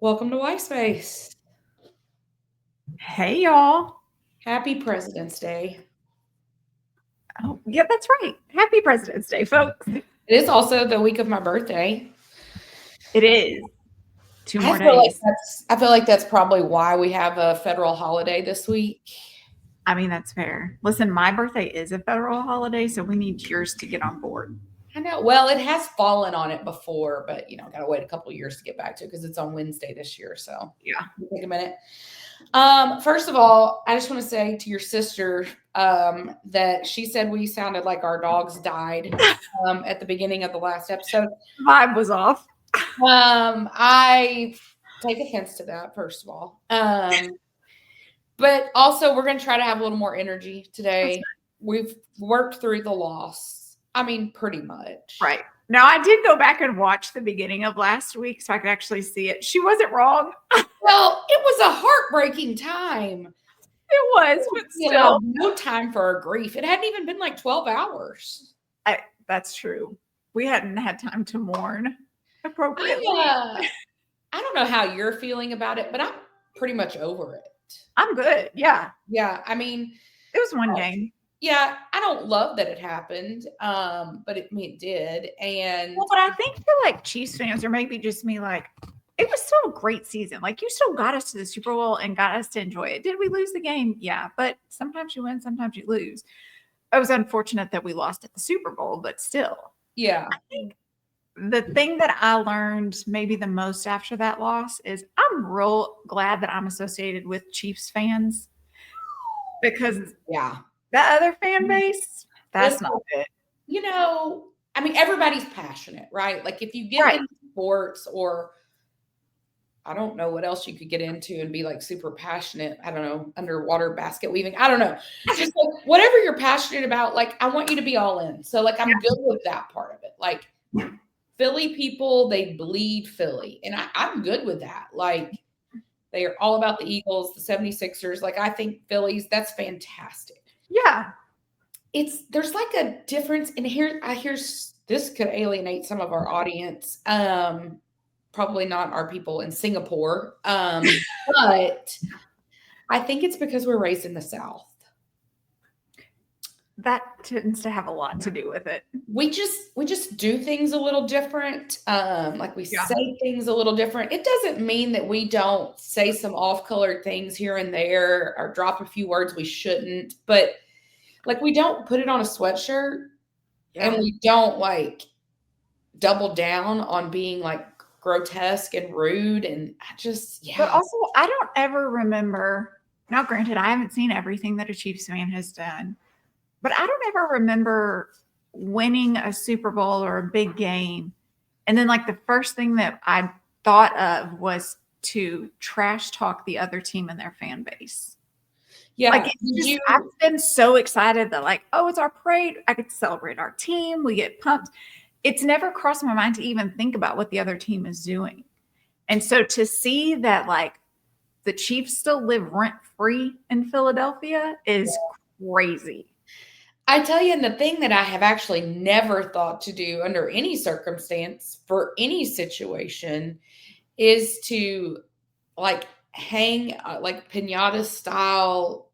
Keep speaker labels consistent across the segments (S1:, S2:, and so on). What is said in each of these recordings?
S1: Welcome to WhySpace.
S2: Hey, y'all.
S1: Happy President's Day.
S2: Oh, yeah, that's right. Happy President's Day, folks.
S1: It is also the week of my birthday.
S2: It is. Two
S1: I
S2: more
S1: feel like
S2: days.
S1: that's probably why we have a federal holiday this week.
S2: I mean, that's fair. Listen, my birthday is a federal holiday, so we need yours to get on board.
S1: I know. Well, it has fallen on it before, but gotta wait a couple of years to get back to it because it's on Wednesday this year. So
S2: Yeah.
S1: take a minute. First of all, I just want to say to your sister that she said we sounded like our dogs died at the beginning of the last episode.
S2: Vibe was off.
S1: I take offense to that, first of all. But also we're going to try to have a little more energy today. We've worked through the loss. I mean, pretty much.
S2: Right. Now, I did go back and watch the beginning of last week so I could actually see it. She wasn't wrong.
S1: Well, it was a heartbreaking time.
S2: It was, but still.
S1: No time for our grief. It hadn't even been like 12 hours.
S2: That's true. We hadn't had time to mourn appropriately.
S1: I don't know how you're feeling about it, but I'm pretty much over it.
S2: I'm good. Yeah.
S1: Yeah. I mean,
S2: it was one game.
S1: Yeah, I don't love that it happened, but it did. And
S2: but I think for like Chiefs fans, or maybe just me, like it was still a great season. Like you still got us to the Super Bowl and got us to enjoy it. Did we lose the game? Yeah, but sometimes you win, sometimes you lose. It was unfortunate that we lost at the Super Bowl, but still.
S1: Yeah.
S2: I think the thing that I learned maybe the most after that loss is I'm real glad that I'm associated with Chiefs fans because that other fan base, that's not it.
S1: I mean, everybody's passionate, right? Like if you get into sports or I don't know what else you could get into and be like super passionate. I don't know, underwater basket weaving. I don't know. Just like whatever you're passionate about, like I want you to be all in. So like I'm good with that part of it. Like Philly people, they bleed Philly. And I'm good with that. Like they are all about the Eagles, the 76ers. Like I think Phillies, that's fantastic.
S2: Yeah.
S1: There's like a difference. And here's this could alienate some of our audience. Probably not our people in Singapore. But I think it's because we're raised in the South.
S2: That tends to have a lot to do with it.
S1: We just do things a little different. Like we say things a little different. It doesn't mean that we don't say some off-colored things here and there or drop a few words we shouldn't, but like we don't put it on a sweatshirt and we don't like double down on being like grotesque and rude. And I just,
S2: But also, I don't ever remember. Now, granted, I haven't seen everything that a Chiefs fan has done, but I don't ever remember winning a Super Bowl or a big game. And then like the first thing that I thought of was to trash talk the other team and their fan base.
S1: Yeah.
S2: Like I've been so excited that like, oh, it's our parade. I get to celebrate our team. We get pumped. It's never crossed my mind to even think about what the other team is doing. And so to see that like the Chiefs still live rent-free in Philadelphia is crazy.
S1: I tell you, and the thing that I have actually never thought to do under any circumstance for any situation is to like hang like pinata style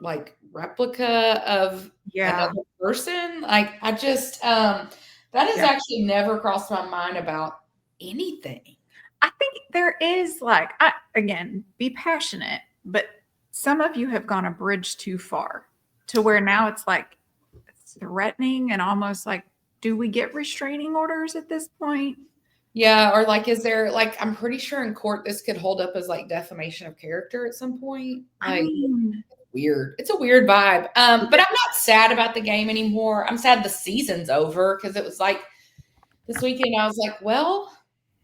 S1: like replica of another person. Like I just that has actually never crossed my mind about anything.
S2: I think there is like again, be passionate, but some of you have gone a bridge too far to where now it's like it's threatening and almost like, do we get restraining orders at this point?
S1: Yeah, or like, is there like, I'm pretty sure in court this could hold up as like defamation of character at some point. Like, weird. It's a weird vibe. But I'm not sad about the game anymore. I'm sad the season's over because it was like this weekend I was like, well,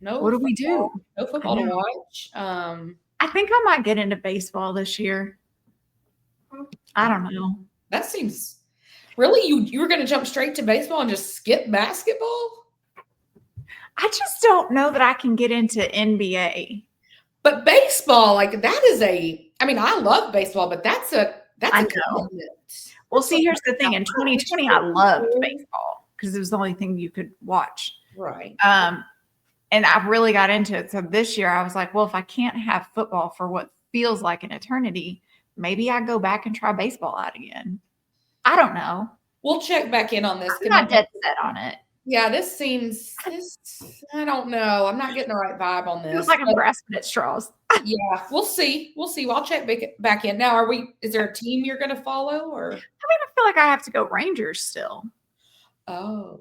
S1: no.
S2: What do we do?
S1: No football to watch.
S2: I think I might get into baseball this year. I don't know.
S1: That seems really you were going to jump straight to baseball and just skip basketball?
S2: I just don't know that I can get into NBA.
S1: But baseball, like that is I mean, I love baseball, but that's a commitment.
S2: Well, see, here's the thing. In 2020, I loved baseball because it was the only thing you could watch.
S1: Right.
S2: And And I really got into it. So this year I was like, well, if I can't have football for what feels like an eternity, maybe I go back and try baseball out again. I don't know.
S1: We'll check back in on this.
S2: I'm not dead set on it.
S1: Yeah, this I don't know. I'm not getting the right vibe on this.
S2: Feels like I'm grasping at straws.
S1: Yeah, we'll see. We'll see. I'll check back in. Now, is there a team you're going to follow or?
S2: I mean, I feel like I have to go Rangers still.
S1: Oh.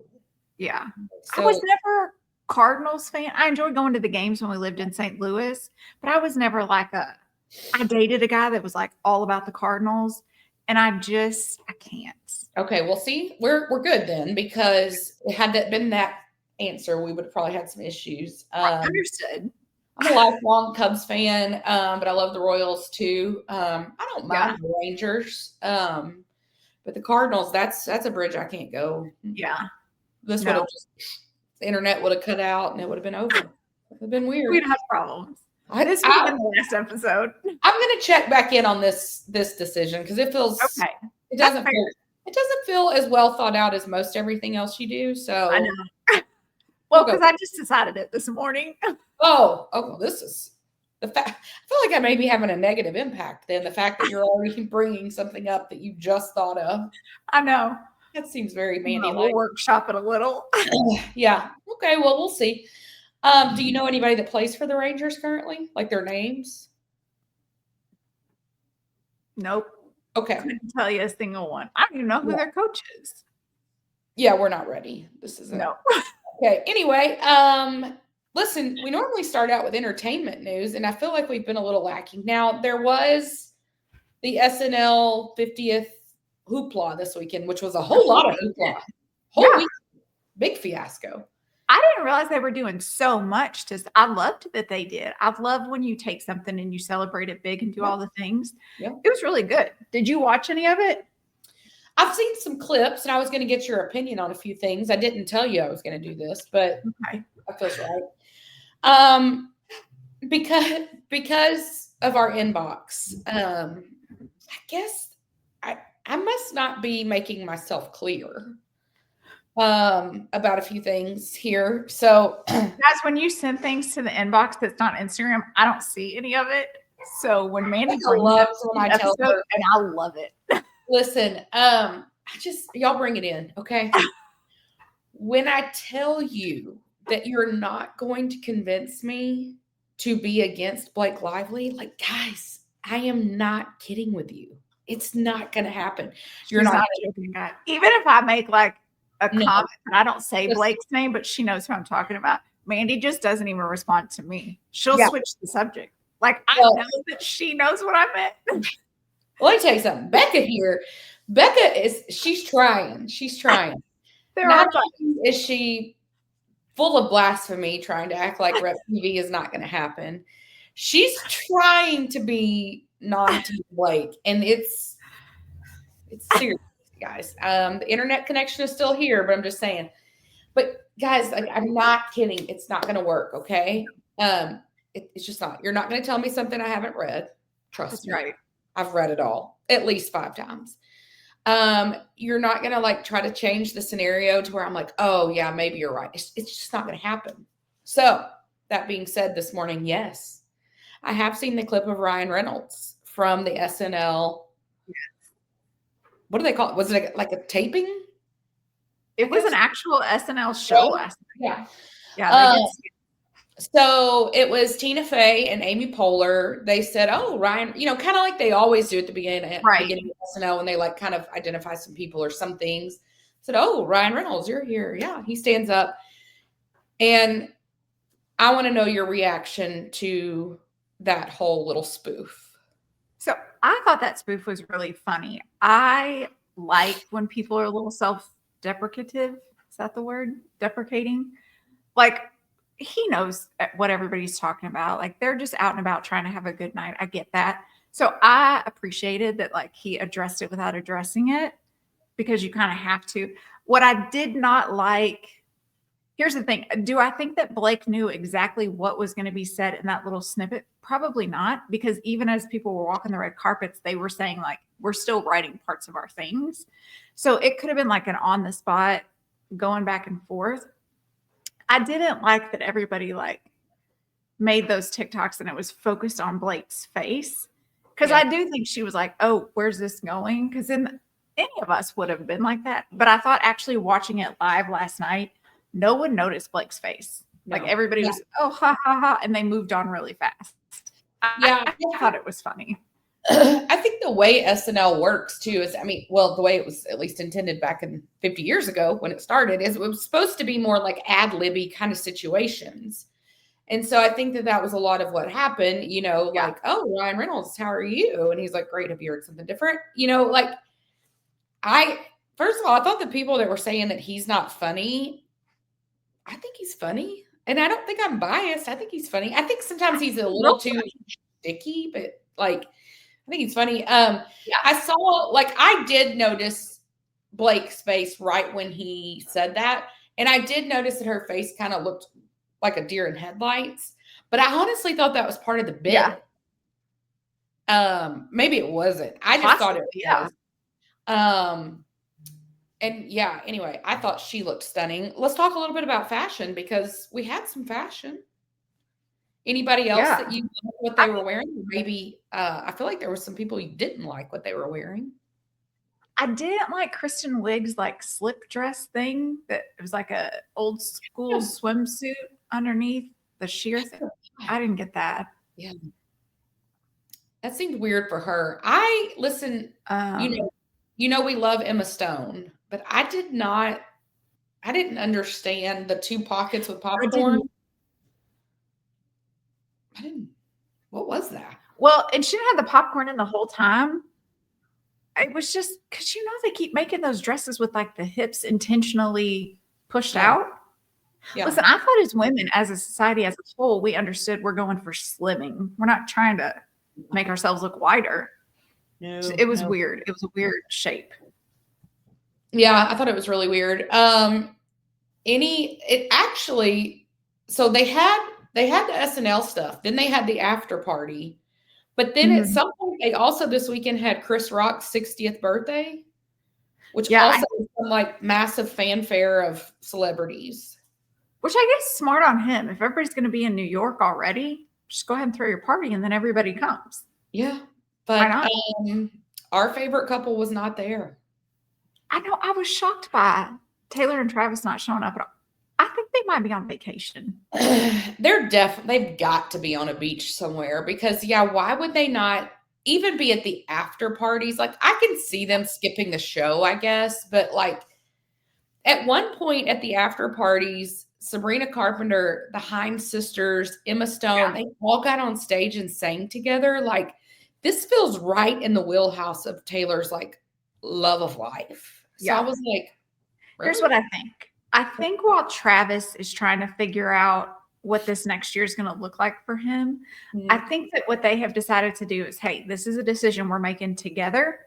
S2: Yeah. So, I was never Cardinals fan. I enjoyed going to the games when we lived in St. Louis, but I was never I dated a guy that was like all about the Cardinals, and I can't.
S1: Okay, well, see, we're good then, because had that been that answer, we would have probably had some issues.
S2: Understood.
S1: I'm a lifelong Cubs fan, but I love the Royals too. I don't mind the Rangers, but the Cardinals, that's a bridge I can't go.
S2: Yeah.
S1: Would have the internet would have cut out and it would have been over. It would have been weird.
S2: We'd have problems. This would have been the last episode.
S1: I'm going to check back in on this decision because it feels
S2: okay.
S1: It doesn't feel as well thought out as most everything else you do. So
S2: I know. Well, because I just decided it this morning.
S1: Oh, this is the fact. I feel like I may be having a negative impact then. The fact that you're already bringing something up that you just thought of.
S2: I know.
S1: That seems very Mandy-like.
S2: We'll workshop it a little.
S1: Yeah. Okay. Well, we'll see. Do you know anybody that plays for the Rangers currently? Like their names?
S2: Nope.
S1: Okay.
S2: I couldn't tell you a single one. I don't even know who their coach is.
S1: Yeah, we're not ready. This isn't.
S2: No.
S1: Okay. Anyway, listen, we normally start out with entertainment news, and I feel like we've been a little lacking. Now, there was the SNL 50th hoopla this weekend, which was a whole lot of hoopla. Week, big fiasco.
S2: I didn't realize they were doing so much. I loved that they did. I love when you take something and you celebrate it big and do all the things.
S1: Yeah.
S2: It was really good. Did you watch any of it?
S1: I've seen some clips, and I was going to get your opinion on a few things. I didn't tell you I was going to do this, but that feels right. Because of our inbox, I guess I must not be making myself clear about a few things here. So
S2: guys, when you send things to the inbox that's not Instagram, I don't see any of it. So when Mandy
S1: loves when I tell her,
S2: and I love it.
S1: Listen, y'all bring it in, okay? When I tell you that you're not going to convince me to be against Blake Lively, like, guys, I am not kidding with you. It's not going to happen. You're not
S2: joking, guys. Even if I make like a comment and I don't say Blake's name, but she knows who I'm talking about, Mandy just doesn't even respond to me. She'll switch the subject. Like, I know that she knows what I meant.
S1: Well, let me tell you something. She's trying. She's trying. Not only is she full of blasphemy, trying to act like Rep TV is not going to happen. She's trying to be non-Team Blake, and it's serious, guys. The internet connection is still here, but I'm just saying. But guys, I'm not kidding. It's not going to work. Okay. It's just not. You're not going to tell me something I haven't read. Trust me.
S2: Right.
S1: I've read it all at least 5 times. You're not going to try to change the scenario to where I'm like, oh yeah, maybe you're right. It's just not going to happen. So that being said, this morning, yes, I have seen the clip of Ryan Reynolds from the SNL. Yes. What do they call it? Was it like a taping?
S2: It was an actual SNL show last night.
S1: Yeah. So it was Tina Fey and Amy Poehler. They said, oh, Ryan, kind of like they always do at the beginning of SNL when they kind of identify some people or some things. Said, oh, Ryan Reynolds, you're here. Yeah, he stands up. And I want to know your reaction to that whole little spoof.
S2: So I thought that spoof was really funny. I like when people are a little self-deprecative. Is that the word? Deprecating? He knows what everybody's talking about. They're just out and about trying to have a good night. I get that. So I appreciated that he addressed it without addressing it, because you kind of have to. What I did not like, here's the thing. Do I think that Blake knew exactly what was going to be said in that little snippet? Probably not, because even as people were walking the red carpets, they were saying we're still writing parts of our things. So it could have been an on the spot going back and forth. I didn't like that everybody like made those TikToks and it was focused on Blake's face. Because
S1: Yeah.
S2: I do think she was like, oh, where's this going? Because then any of us would have been like that. But I thought actually watching it live last night, no one noticed Blake's face.
S1: No.
S2: Like everybody was, oh, ha, ha, ha. And they moved on really fast.
S1: Yeah.
S2: I thought it was funny.
S1: I think the way SNL works too is, I mean, well, the way it was at least intended back in 50 years ago when it started is it was supposed to be more like ad-libby kind of situations. And so I think that was a lot of what happened, you know,
S2: Yeah.
S1: like, oh, Ryan Reynolds, how are you? And he's like, great. Have you heard something different? You know, like first of all, I thought the people that were saying that he's not funny, I think he's funny. And I don't think I'm biased. I think he's funny. I think sometimes he's a little too sticky, but like, I think he's funny.
S2: Yeah.
S1: I saw, like, I did notice Blake's face right when he said that. And I did notice that her face kind of looked like a deer in headlights. But I honestly thought that was part of the bit.
S2: Yeah.
S1: Maybe it wasn't. I just thought it
S2: Yeah.
S1: was. And yeah, anyway, I thought she looked stunning. Let's talk a little bit about fashion because we had some fashion. Anybody else that you liked what they were wearing? Maybe I feel like there were some people you didn't like what they were wearing.
S2: I didn't like Kristen Wiig's like slip dress thing that it was like a old school swimsuit underneath the sheer thing. I didn't get that.
S1: Yeah. That seemed weird for her. You know we love Emma Stone, but I didn't understand the 2 pockets with popcorn. What was that?
S2: Well, and she didn't have the popcorn in the whole time. It was just because they keep making those dresses with like the hips intentionally pushed out. Yeah. Listen, I thought as women, as a society as a whole, we understood we're going for slimming. We're not trying to make ourselves look wider. No, it was weird. It was a weird shape.
S1: Yeah, I thought it was really weird. So they had the SNL stuff, then they had the after party. But then at some point, they also this weekend had Chris Rock's 60th birthday, which also was some like massive fanfare of celebrities.
S2: Which I guess smart on him. If everybody's going to be in New York already, just go ahead and throw your party and then everybody comes.
S1: Yeah. But our favorite couple was not there.
S2: I know. I was shocked by Taylor and Travis not showing up at all. I think they might be on vacation.
S1: They've got to be on a beach somewhere because, why would they not even be at the after parties? Like, I can see them skipping the show, I guess. But, like, at one point at the after parties, Sabrina Carpenter, the Hines sisters, Emma Stone, they all got on stage and sang together. Like, this feels right in the wheelhouse of Taylor's, like, love of life. So I was like,
S2: really? Here's what I think. I think while Travis is trying to figure out what this next year is going to look like for him, I think that what they have decided to do is, hey, this is a decision we're making together.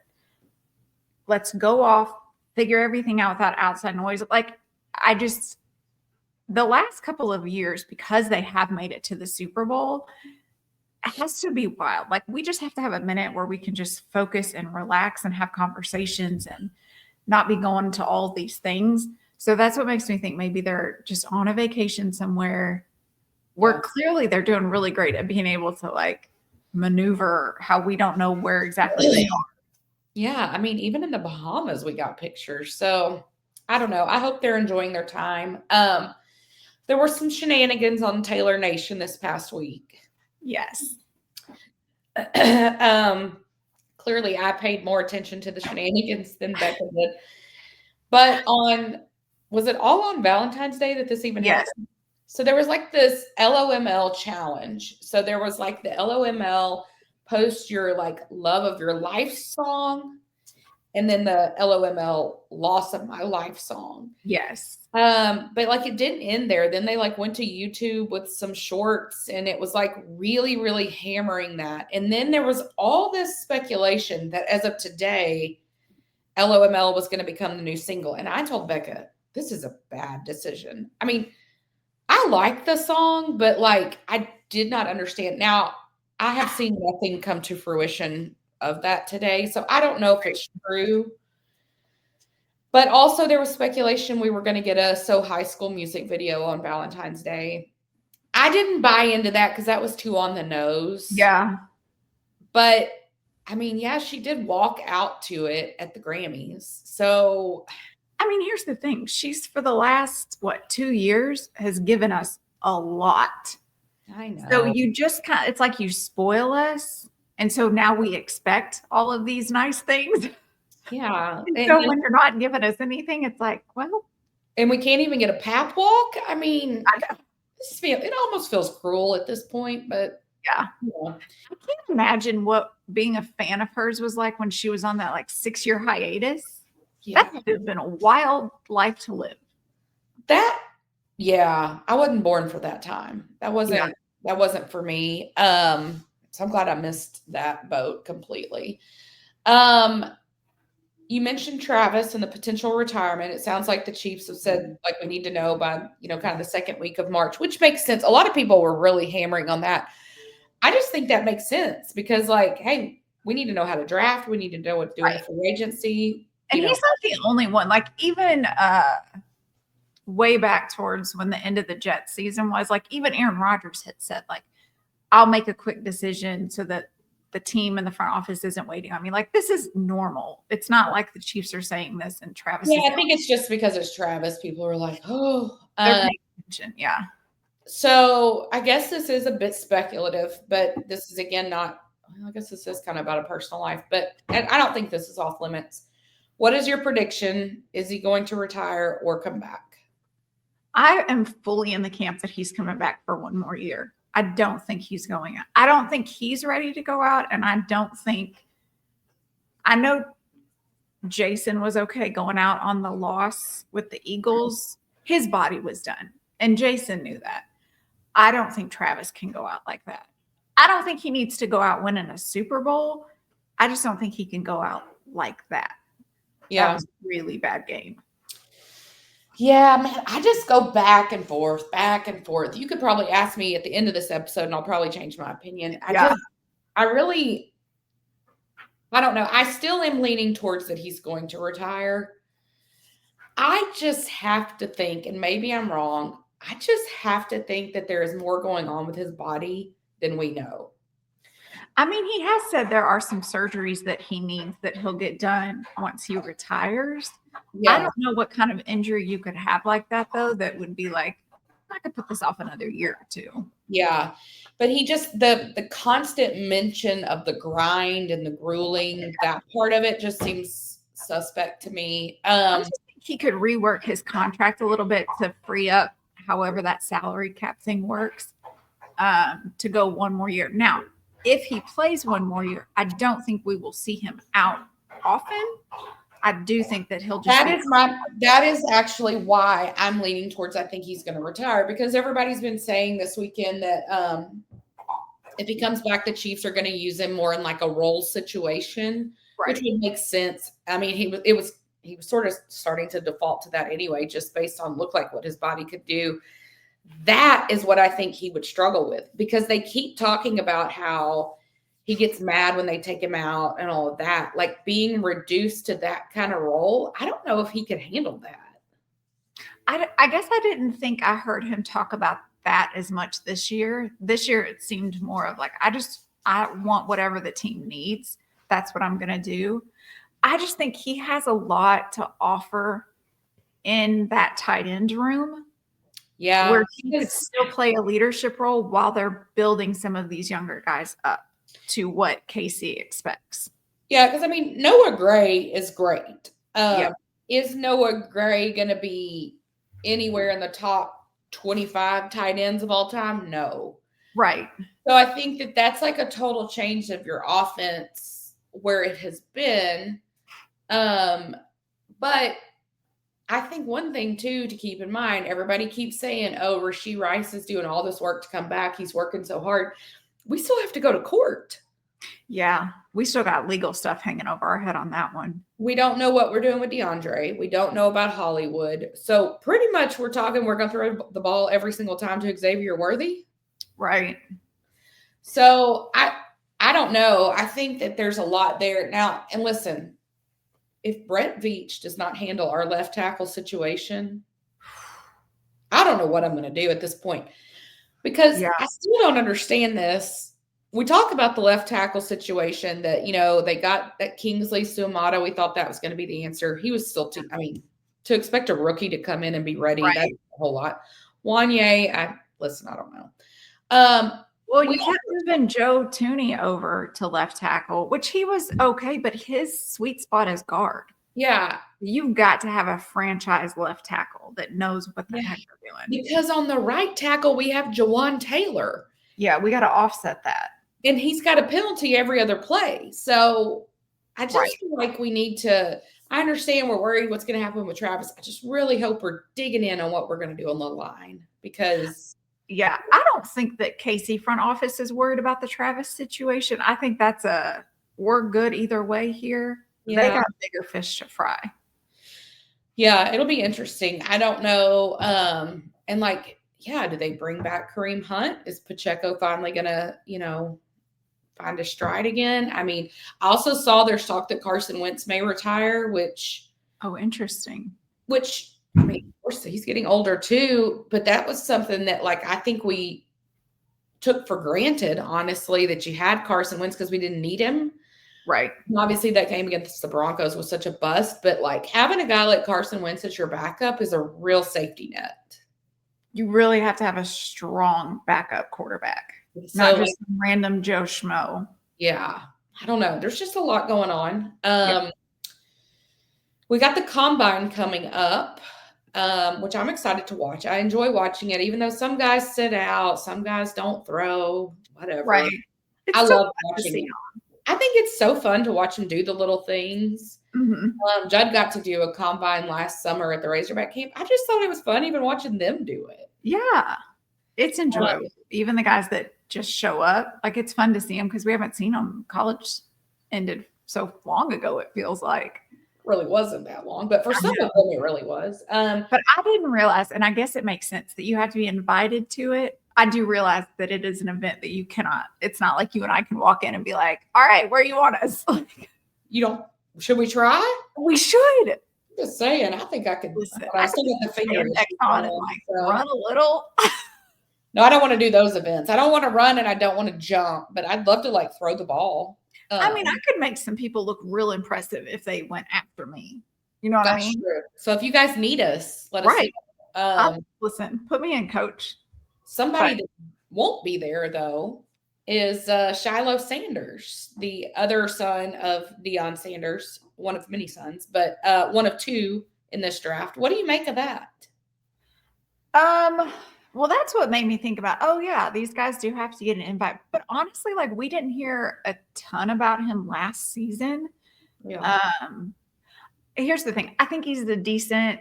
S2: Let's go off, figure everything out without outside noise. Like, the last couple of years, because they have made it to the Super Bowl, it has to be wild. Like, we just have to have a minute where we can just focus and relax and have conversations and not be going to all these things. So that's what makes me think maybe they're just on a vacation somewhere where clearly they're doing really great at being able to like maneuver how we don't know where exactly they are.
S1: Yeah. I mean, even in the Bahamas, we got pictures. So I don't know. I hope they're enjoying their time. There were some shenanigans on Taylor Nation this past week.
S2: Yes.
S1: Clearly, I paid more attention to the shenanigans than Becca did. But was it all on Valentine's Day that this even happened? So there was like this LOML challenge. So there was like the LOML post your like love of your life song, and then the LOML loss of my life song.
S2: Yes.
S1: But like it didn't end there. Then they like went to YouTube with some shorts and it was like really, really hammering that. And then there was all this speculation that as of today, LOML was going to become the new single. And I told Becca, this is a bad decision. I mean, I like the song, but like I did not understand. Now, I have seen nothing come to fruition of that today. So I don't know if it's true. But also there was speculation we were going to get a So High School Music video on Valentine's Day. I didn't buy into that because that was too on the nose.
S2: Yeah.
S1: But I mean, yeah, she did walk out to it at the Grammys. So,
S2: I mean, here's the thing. She's for the last, 2 years has given us a lot.
S1: I know.
S2: So you just it's like you spoil us. And so now we expect all of these nice things.
S1: Yeah.
S2: And so when you're not giving us anything, it's like, well.
S1: And we can't even get a pap walk. I mean, it almost feels cruel at this point, but
S2: yeah. I can't imagine what being a fan of hers was like when she was on that like 6-year hiatus. Yeah. That would have been a wild life to live.
S1: I wasn't born for that time. That wasn't for me. So I'm glad I missed that boat completely. You mentioned Travis and the potential retirement. It sounds like the Chiefs have said, like, we need to know by, kind of the second week of March, which makes sense. A lot of people were really hammering on that. I just think that makes sense because, like, hey, we need to know how to draft. We need to know what to do in free agency.
S2: And he's not the only one. Like, even way back towards when the end of the Jets season was, like, even Aaron Rodgers had said, like, I'll make a quick decision so that the team in the front office isn't waiting on me. Like, this is normal. It's not like the Chiefs are saying this and Travis.
S1: Yeah, I think it's just because it's Travis. People are like, oh.
S2: They're paying attention, yeah.
S1: So I guess this is a bit speculative, but this is, again, I guess this is kind of about a personal life, but I don't think this is off limits. What is your prediction? Is he going to retire or come back?
S2: I am fully in the camp that he's coming back for one more year. I don't think he's going out. I don't think he's ready to go out. And I know Jason was okay going out on the loss with the Eagles. His body was done. And Jason knew that. I don't think Travis can go out like that. I don't think he needs to go out winning a Super Bowl. I just don't think he can go out like that.
S1: Yeah.
S2: That was a really bad game.
S1: Yeah, man, I just go back and forth. You could probably ask me at the end of this episode and I'll probably change my opinion. I don't know. I still am leaning towards that he's going to retire. I just have to think, and maybe I'm wrong, I just have to think that there is more going on with his body than we know.
S2: I mean, he has said there are some surgeries that he needs that he'll get done once he retires. Yeah. I don't know what kind of injury you could have like that, though, that would be like, I could put this off another year or two.
S1: Yeah. But he just, the constant mention of the grind and the grueling, that part of it just seems suspect to me.
S2: I just think he could rework his contract a little bit to free up however that salary cap thing works to go one more year. Now, if he plays one more year, I don't think we will see him out often. I do think that he'll just.
S1: That is actually why I'm leaning towards, I think he's going to retire, because everybody's been saying this weekend that if he comes back, the Chiefs are going to use him more in like a role situation, which would make sense. I mean, he was sort of starting to default to that anyway, just based on what his body could do. That is what I think he would struggle with, because they keep talking about how he gets mad when they take him out and all of that. Like, being reduced to that kind of role, I don't know if he could handle that.
S2: I guess I didn't think I heard him talk about that as much this year. This year, it seemed more of like, I want whatever the team needs. That's what I'm going to do. I just think he has a lot to offer in that tight end room.
S1: Yeah.
S2: Where he could still play a leadership role while they're building some of these younger guys up to what KC expects.
S1: Yeah, because I mean, Noah Gray is great. Is Noah Gray going to be anywhere in the top 25 tight ends of all time? No.
S2: Right.
S1: So I think that that's like a total change of your offense where it has been. But I think one thing, too, to keep in mind, everybody keeps saying, oh, Rashee Rice is doing all this work to come back. He's working so hard. We still have to go to court.
S2: Yeah, we still got legal stuff hanging over our head on that one.
S1: We don't know what we're doing with DeAndre. We don't know about Hollywood. So pretty much we're going to throw the ball every single time to Xavier Worthy.
S2: Right.
S1: So I don't know. I think that there's a lot there. Now, and listen, if Brett Veach does not handle our left tackle situation, I don't know what I'm going to do at this point, because
S2: Yeah.
S1: I still don't understand this. We talk about the left tackle situation that, they got that Kingsley Suamata. We thought that was going to be the answer. He was still to expect a rookie to come in and be ready, that's a whole lot. Wanye, I don't know.
S2: Well, you kept moving Joe Tooney over to left tackle, which he was okay, but his sweet spot is guard.
S1: Yeah.
S2: You've got to have a franchise left tackle that knows what the heck they're doing.
S1: Because on the right tackle, we have Jawan Taylor.
S2: Yeah, we got to offset that.
S1: And he's got a penalty every other play. So I just feel like we need to – I understand we're worried what's going to happen with Travis. I just really hope we're digging in on what we're going to do on the line, because –
S2: yeah, I don't think that KC front office is worried about the Travis situation. I think that's we're good either way here. Yeah. They got bigger fish to fry.
S1: Yeah, it'll be interesting. I don't know. And do they bring back Kareem Hunt? Is Pacheco finally going to, find a stride again? I mean, I also saw there's talk that Carson Wentz may retire, which.
S2: Oh, interesting.
S1: Which, I mean, of course, he's getting older too, but that was something that, I think we took for granted, honestly, that you had Carson Wentz because we didn't need him.
S2: Right.
S1: And obviously, that game against the Broncos was such a bust, but having a guy like Carson Wentz as your backup is a real safety net.
S2: You really have to have a strong backup quarterback, not just some random Joe Schmo.
S1: Yeah. I don't know. There's just a lot going on. We got the combine coming up, which I'm excited to watch. I enjoy watching it, even though some guys sit out, some guys don't throw, whatever.
S2: Right.
S1: I love watching it. I think it's so fun to watch them do the little things.
S2: Mm-hmm.
S1: Judd got to do a combine last summer at the Razorback camp. I just thought it was fun even watching them do it.
S2: Yeah. It's enjoyable. Even the guys that just show up, it's fun to see them because we haven't seen them. College ended so long ago, it feels like.
S1: Really wasn't that long, but for some of them it really was.
S2: But I didn't realize, and I guess it makes sense that you have to be invited to it. I do realize that it is an event that you cannot. It's not like you and I can walk in and be like, "All right, where you want us?"
S1: You don't. Should we try?
S2: We should.
S1: I'm just saying. I think I could.
S2: Listen,
S1: I still got the finger
S2: on and run a little.
S1: No, I don't want to do those events. I don't want to run and I don't want to jump, but I'd love to throw the ball.
S2: I mean, I could make some people look real impressive if they went after me. You know what I mean?
S1: True. So if you guys need us, let us know.
S2: Listen, put me in, coach.
S1: Somebody that won't be there, though, is Shiloh Sanders, the other son of Deion Sanders, one of many sons, but one of two in this draft. What do you make of that?
S2: Well, that's what made me think about, these guys do have to get an invite. But honestly, we didn't hear a ton about him last season.
S1: Yeah.
S2: Here's the thing. I think he's a decent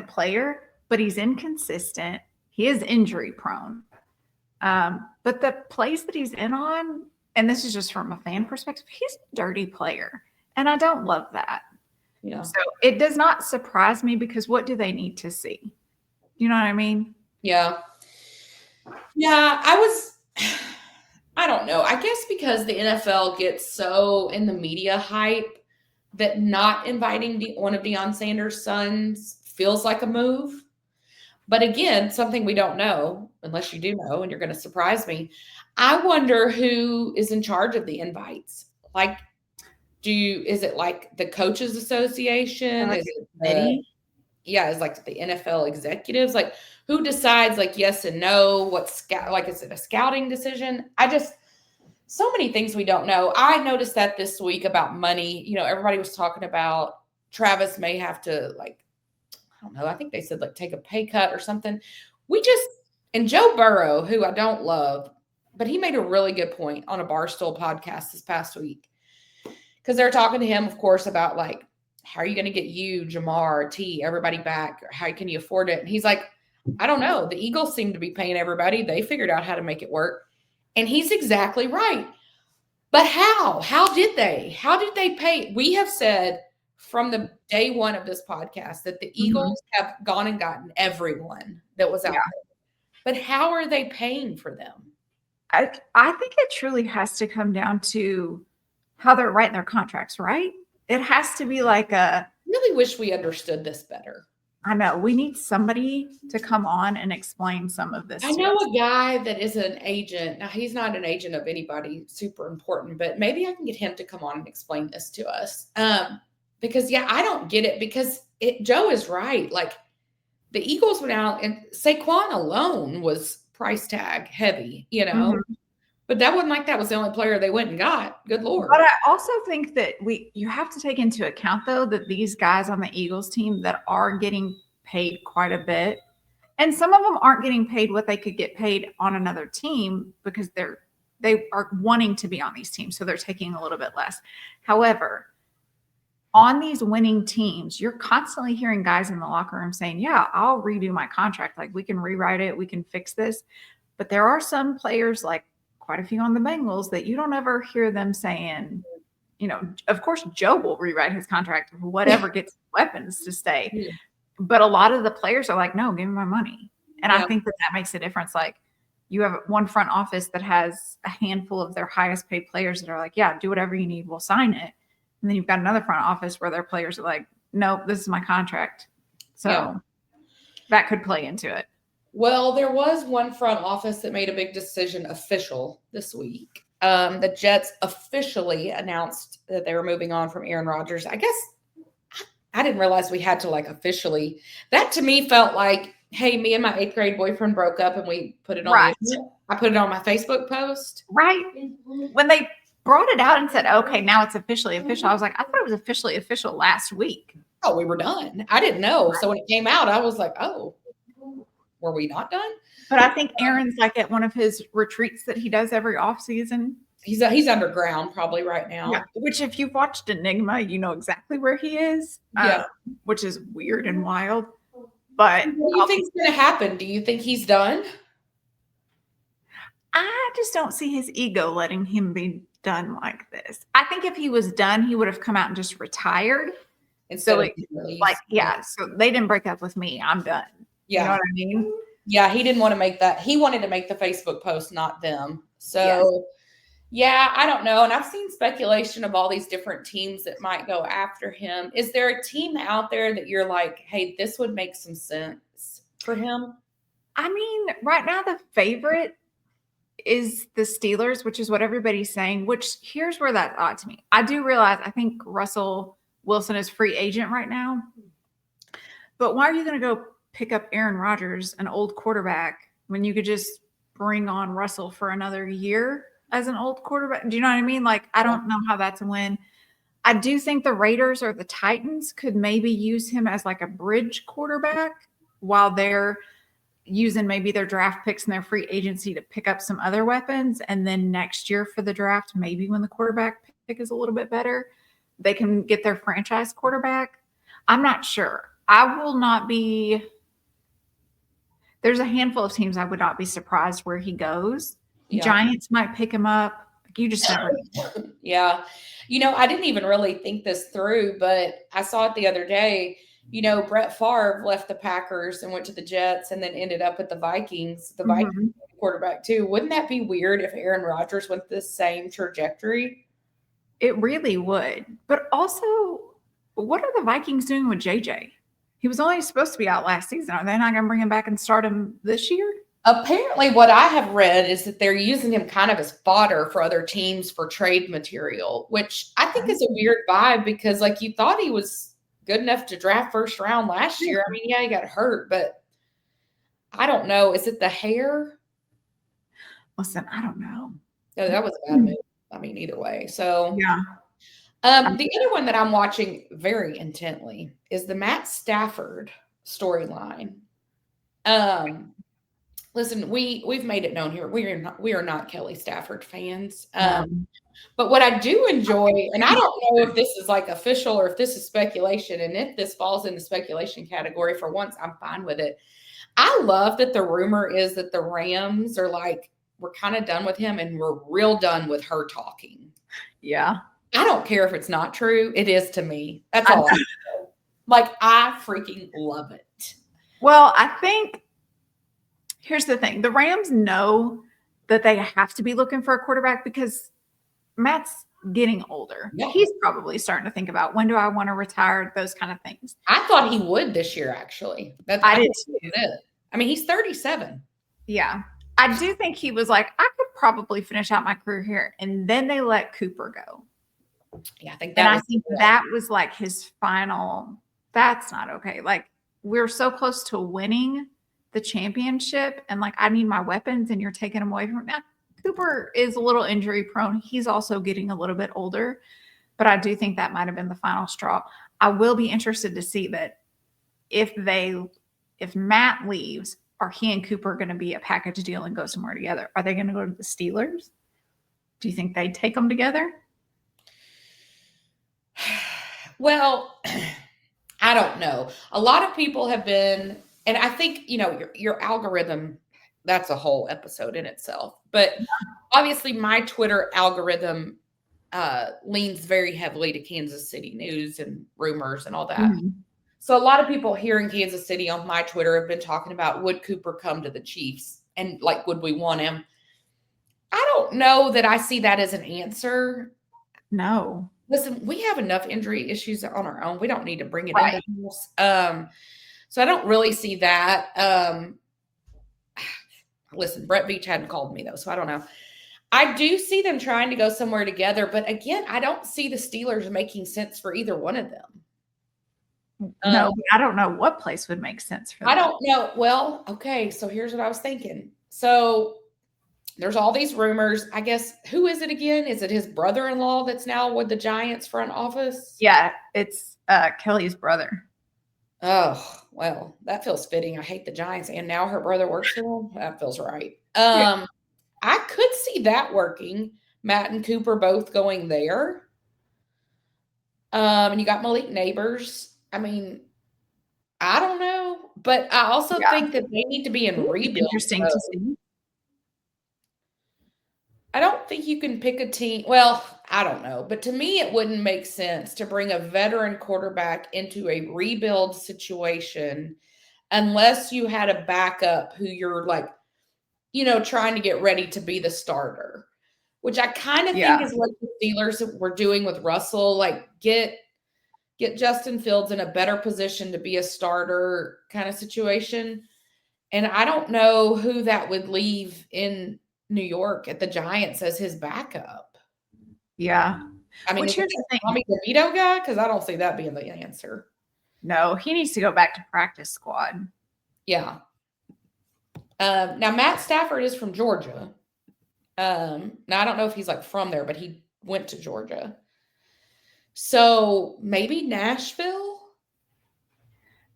S2: player, but he's inconsistent. He is injury prone. But the plays that he's in on, and this is just from a fan perspective, he's a dirty player. And I don't love that.
S1: Yeah.
S2: So it does not surprise me, because what do they need to see? You know what I mean?
S1: Yeah. Yeah, I don't know. I guess because the NFL gets so in the media hype that not inviting one of Deion Sanders' sons feels like a move. But again, something we don't know, unless you do know, and you're going to surprise me. I wonder who is in charge of the invites. Is it the Coaches Association? Is it is the NFL executives? Who decides yes and no? Is it a scouting decision? So many things we don't know. I noticed that this week about money. Everybody was talking about Travis may have to I don't know. I think they said take a pay cut or something. And Joe Burrow, who I don't love, but he made a really good point on a Barstool podcast this past week, because they're talking to him, of course, about how are you going to get Jamar, T, everybody back? Or how can you afford it? And he's like, I don't know. The Eagles seem to be paying everybody. They figured out how to make it work. And he's exactly right. But how? How did they pay? We have said from the day one of this podcast that the Eagles have gone and gotten everyone that was out there. But how are they paying for them?
S2: I think it truly has to come down to how they're writing their contracts, right? It has to be like
S1: really wish we understood this better.
S2: I know, we need somebody to come on and explain some of this
S1: I
S2: to
S1: know
S2: us.
S1: a guy that is an agent. Now, he's not an agent of anybody super important, but maybe I can get him to come on and explain this to us. Because, yeah, I don't get it because Joe is right. Like, the Eagles went out and Saquon alone was price tag heavy, But that wasn't like that was the only player they went and got. Good Lord.
S2: But I also think that you have to take into account, though, that these guys on the Eagles team that are getting paid quite a bit, and some of them aren't getting paid what they could get paid on another team because they are wanting to be on these teams, so they're taking a little bit less. However, on these winning teams, you're constantly hearing guys in the locker room saying, yeah, I'll redo my contract. Like, we can rewrite it. We can fix this. But there are some players, like quite a few on the Bengals, that you don't ever hear them saying, of course, Joe will rewrite his contract, whatever gets weapons to stay.
S1: Yeah.
S2: But a lot of the players are like, no, give me my money. And
S1: Yeah.
S2: I think that makes a difference. Like, you have one front office that has a handful of their highest paid players that are like, yeah, do whatever you need. We'll sign it. And then you've got another front office where their players are like, nope, this is my contract. So that could play into it.
S1: Well, there was one front office that made a big decision official this week. The Jets officially announced that they were moving on from Aaron Rodgers. I guess I didn't realize we had to officially. That to me felt like, hey, me and my 8th grade boyfriend broke up and we put it on the internet. I put it on my Facebook post.
S2: Right. When they brought it out and said, okay, now it's officially official, I was like, I thought it was officially official last week.
S1: Oh, we were done. I didn't know. So when it came out, I was like, oh, were we not done?
S2: But I think Aaron's like at one of his retreats that he does every off season.
S1: He's underground probably right now.
S2: Yeah, which if you've watched Enigma, you know exactly where he is.
S1: Yeah.
S2: Which is weird and wild. But
S1: what do you think's going to happen? Do you think he's done?
S2: I just don't see his ego letting him be done like this. I think if he was done, he would have come out and just retired. And so so they didn't break up with me. I'm done.
S1: Yeah.
S2: You know what I mean?
S1: Yeah, he didn't want to make that. He wanted to make the Facebook post, not them. So, yeah, I don't know. And I've seen speculation of all these different teams that might go after him. Is there a team out there that you're like, hey, this would make some sense for him?
S2: I mean, right now the favorite is the Steelers, which is what everybody's saying, which here's where that's odd to me. I do realize I think Russell Wilson is free agent right now. But why are you going to go pick up Aaron Rodgers, an old quarterback, when you could just bring on Russell for another year as an old quarterback? Do you know what I mean? Like, I don't know how that's a win. I do think the Raiders or the Titans could maybe use him as like a bridge quarterback while they're using maybe their draft picks and their free agency to pick up some other weapons. And then next year for the draft, maybe when the quarterback pick is a little bit better, they can get their franchise quarterback. I'm not sure. I will not be. There's a handful of teams I would not be surprised where he goes. Yeah. Giants might pick him up. You just never know.
S1: Yeah. I didn't even really think this through, but I saw it the other day. Brett Favre left the Packers and went to the Jets and then ended up at the Vikings, Vikings quarterback too. Wouldn't that be weird if Aaron Rodgers went the same trajectory?
S2: It really would. But also, what are the Vikings doing with JJ? He was only supposed to be out last season. Are they not going to bring him back and start him this year?
S1: Apparently, what I have read is that they're using him kind of as fodder for other teams for trade material, which I think is a weird vibe because, you thought he was good enough to draft first round last year. I mean, yeah, he got hurt, but I don't know. Is it the hair?
S2: Listen, I don't know.
S1: No, that was a bad move. I mean, either way. So,
S2: yeah.
S1: The other one that I'm watching very intently is the Matt Stafford storyline. Listen, we've made it known here we are not Kelly Stafford fans. But what I do enjoy, and I don't know if this is official or if this is speculation, and if this falls in the speculation category, for once, I'm fine with it. I love that the rumor is that the Rams are we're kind of done with him and we're real done with her talking.
S2: Yeah.
S1: I don't care if it's not true. It is to me. That's all I know. I freaking love it.
S2: Well, I think here's the thing. The Rams know that they have to be looking for a quarterback because Matt's getting older.
S1: Yeah.
S2: He's probably starting to think about, when do I want to retire, those kind of things.
S1: I thought he would this year, actually.
S2: I did too.
S1: I mean, he's 37.
S2: Yeah. I do think he was like, I could probably finish out my career here. And then they let Cooper go.
S1: Yeah, I think
S2: I think that was like his final, that's not okay. Like, we're so close to winning the championship, and like, I need my weapons, and you're taking them away from me. Now, Cooper is a little injury prone. He's also getting a little bit older, but I do think that might have been the final straw. I will be interested to see that if Matt leaves, are he and Cooper going to be a package deal and go somewhere together? Are they going to go to the Steelers? Do you think they'd take them together?
S1: Well, I don't know. A lot of people have been, and I think, your algorithm, that's a whole episode in itself. But obviously my Twitter algorithm leans very heavily to Kansas City news and rumors and all that. Mm-hmm. So a lot of people here in Kansas City on my Twitter have been talking about, would Cooper come to the Chiefs? And like, would we want him? I don't know that I see that as an answer.
S2: No.
S1: Listen, we have enough injury issues on our own. We don't need to bring it into this. So I don't really see that. Listen, Brett Veach hadn't called me though, so I don't know. I do see them trying to go somewhere together, but again, I don't see the Steelers making sense for either one of them.
S2: No, I don't know what place would make sense for them.
S1: I don't know. Well, okay, so here's what I was thinking. So there's all these rumors. I guess, who is it again? Is it his brother-in-law that's now with the Giants front office?
S2: Yeah, it's Kelly's brother.
S1: Oh, well, that feels fitting. I hate the Giants, and now her brother works for them. That feels right. I could see that working. Matt and Cooper both going there. And you got Malik Neighbors. I mean, I don't know, but I also think that they need to be in rebuild.
S2: Interesting to see.
S1: I don't think you can pick a team. Well, I don't know, but to me, it wouldn't make sense to bring a veteran quarterback into a rebuild situation unless you had a backup who you're like, trying to get ready to be the starter, which I kind of think is what the Steelers were doing with Russell. Like, get Justin Fields in a better position to be a starter kind of situation. And I don't know who that would leave in New York at the Giants as his backup.
S2: Yeah.
S1: I mean, here's the thing. Tommy DeVito guy? Because I don't see that being the answer.
S2: No, he needs to go back to practice squad.
S1: Yeah. Now, Matt Stafford is from Georgia. Now, I don't know if he's like from there, but he went to Georgia. So maybe Nashville?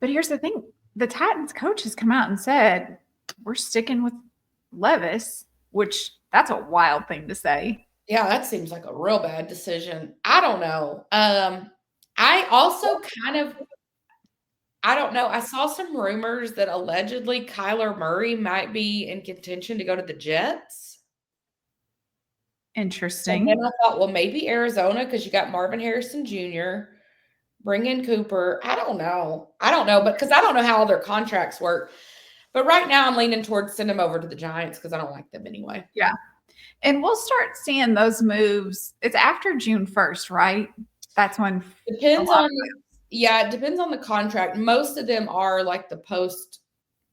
S2: But here's the thing. The Titans coach has come out and said, we're sticking with Levis, which that's a wild thing to say.
S1: Yeah, that seems like a real bad decision. I don't know. I also I don't know. I saw some rumors that allegedly Kyler Murray might be in contention to go to the Jets.
S2: Interesting.
S1: And then I thought, well, maybe Arizona, because you got Marvin Harrison Jr., bring in Cooper. I don't know, but because I don't know how all their contracts work. But right now I'm leaning towards send them over to the Giants because I don't like them anyway.
S2: Yeah. And we'll start seeing those moves. It's after June 1st, right? That's when
S1: it depends on the contract. Most of them are like the post,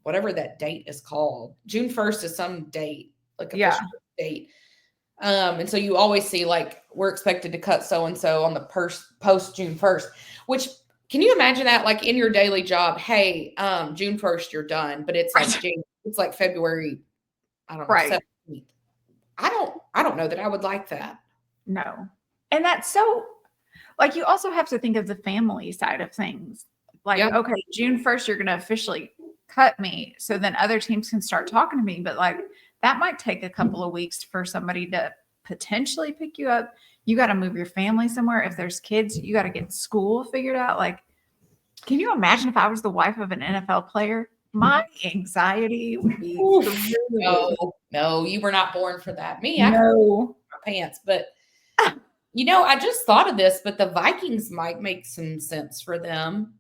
S1: whatever that date is called. June 1st is some date, like a date. And so you always see like, we're expected to cut so-and-so on the post June 1st, which can you imagine that like in your daily job? Hey, June 1st, you're done, but it's like it's like February, I don't know, 17th. I don't know that I would like that.
S2: No. And that's so, like, you also have to think of the family side of things. Like, okay, June 1st, you're going to officially cut me. So then other teams can start talking to me. But like, that might take a couple of weeks for somebody to potentially pick you up. You got to move your family somewhere. If there's kids, you got to get school figured out. Like, can you imagine if I was the wife of an NFL player? My anxiety would be.
S1: No, you were not born for that. Me,
S2: I
S1: know my pants, but I just thought of this, but the Vikings might make some sense for them.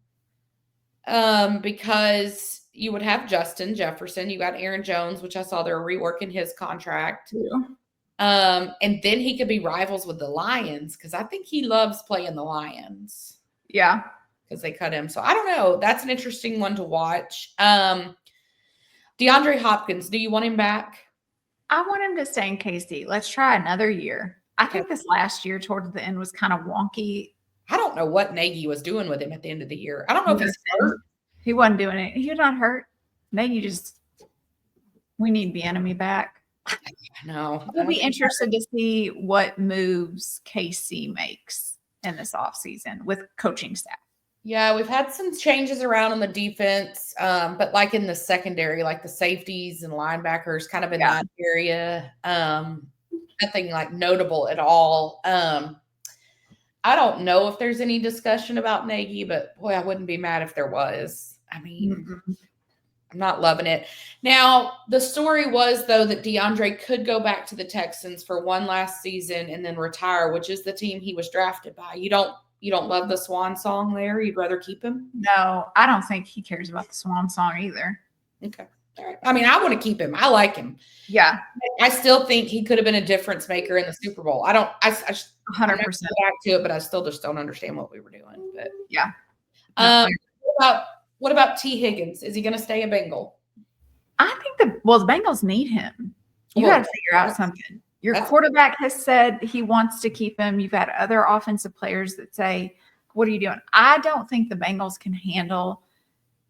S1: Because you would have Justin Jefferson, you got Aaron Jones, which I saw they're reworking his contract. And then he could be rivals with the Lions because I think he loves playing the Lions.
S2: Yeah.
S1: Because they cut him. So I don't know. That's an interesting one to watch. DeAndre Hopkins, do you want him back?
S2: I want him to stay in KC. Let's try another year. I think this last year towards the end was kind of wonky.
S1: I don't know what Nagy was doing with him at the end of the year. I don't know if he's hurt.
S2: He wasn't doing it. He was not hurt. Nagy just, we need the enemy back.
S1: No.
S2: We'll be interested to see what moves KC makes in this offseason with coaching staff.
S1: Yeah, we've had some changes around on the defense, but like in the secondary, like the safeties and linebackers kind of in that area. Nothing like notable at all. I don't know if there's any discussion about Nagy, but boy, I wouldn't be mad if there was. I mean, I'm not loving it. Now, the story was, though, that DeAndre could go back to the Texans for one last season and then retire, which is the team he was drafted by. You don't love the swan song there? You'd rather keep him?
S2: No, I don't think he cares about the swan song either.
S1: Okay. All right. I mean, I want to keep him. I like him.
S2: Yeah.
S1: I still think he could have been a difference maker in the Super Bowl. I 100% back to it, but I still just don't understand what we were doing. But
S2: yeah.
S1: What about T. Higgins? Is he going to stay a Bengal?
S2: I think the Bengals need him. You got to figure out something. Your quarterback has said he wants to keep him. You've had other offensive players that say, what are you doing? I don't think the Bengals can handle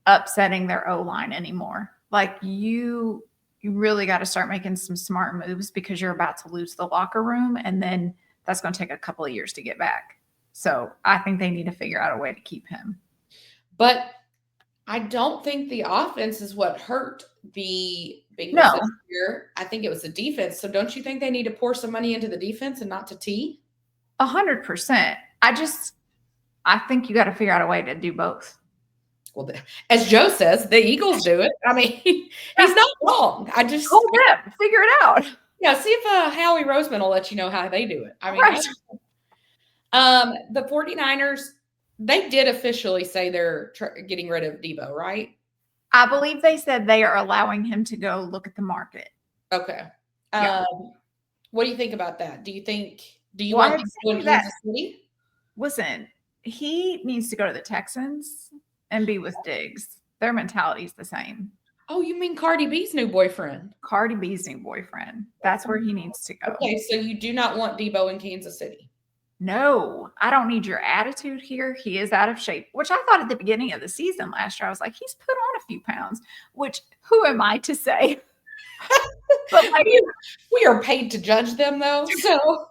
S2: upsetting their O-line anymore. Like you really got to start making some smart moves because you're about to lose the locker room, and then that's going to take a couple of years to get back. So I think they need to figure out a way to keep him.
S1: But I don't think the offense is what hurt the Bengals this year. I think it was the defense. So don't you think they need to pour some money into the defense and not to T?
S2: 100%. I think you got to figure out a way to do both.
S1: Well, as Joe says, the Eagles do it. I mean, he's not wrong. I just
S2: figure it out.
S1: Yeah, see if Howie Roseman will let you know how they do it. I mean, the 49ers, they did officially say they're getting rid of Debo, right?
S2: I believe they said they are allowing him to go look at the market.
S1: Okay. What do you think about that? Do you want him to go to Kansas City?
S2: Listen, he needs to go to the Texans and be with Diggs. Their mentality is the same.
S1: Oh, you mean Cardi B's new boyfriend?
S2: Cardi B's new boyfriend. That's where he needs to go.
S1: Okay, so you do not want Debo in Kansas City?
S2: No, I don't need your attitude here. He is out of shape, which I thought at the beginning of the season last year. I was like, he's put on a few pounds, which who am I to say?
S1: But we are paid to judge them, though. So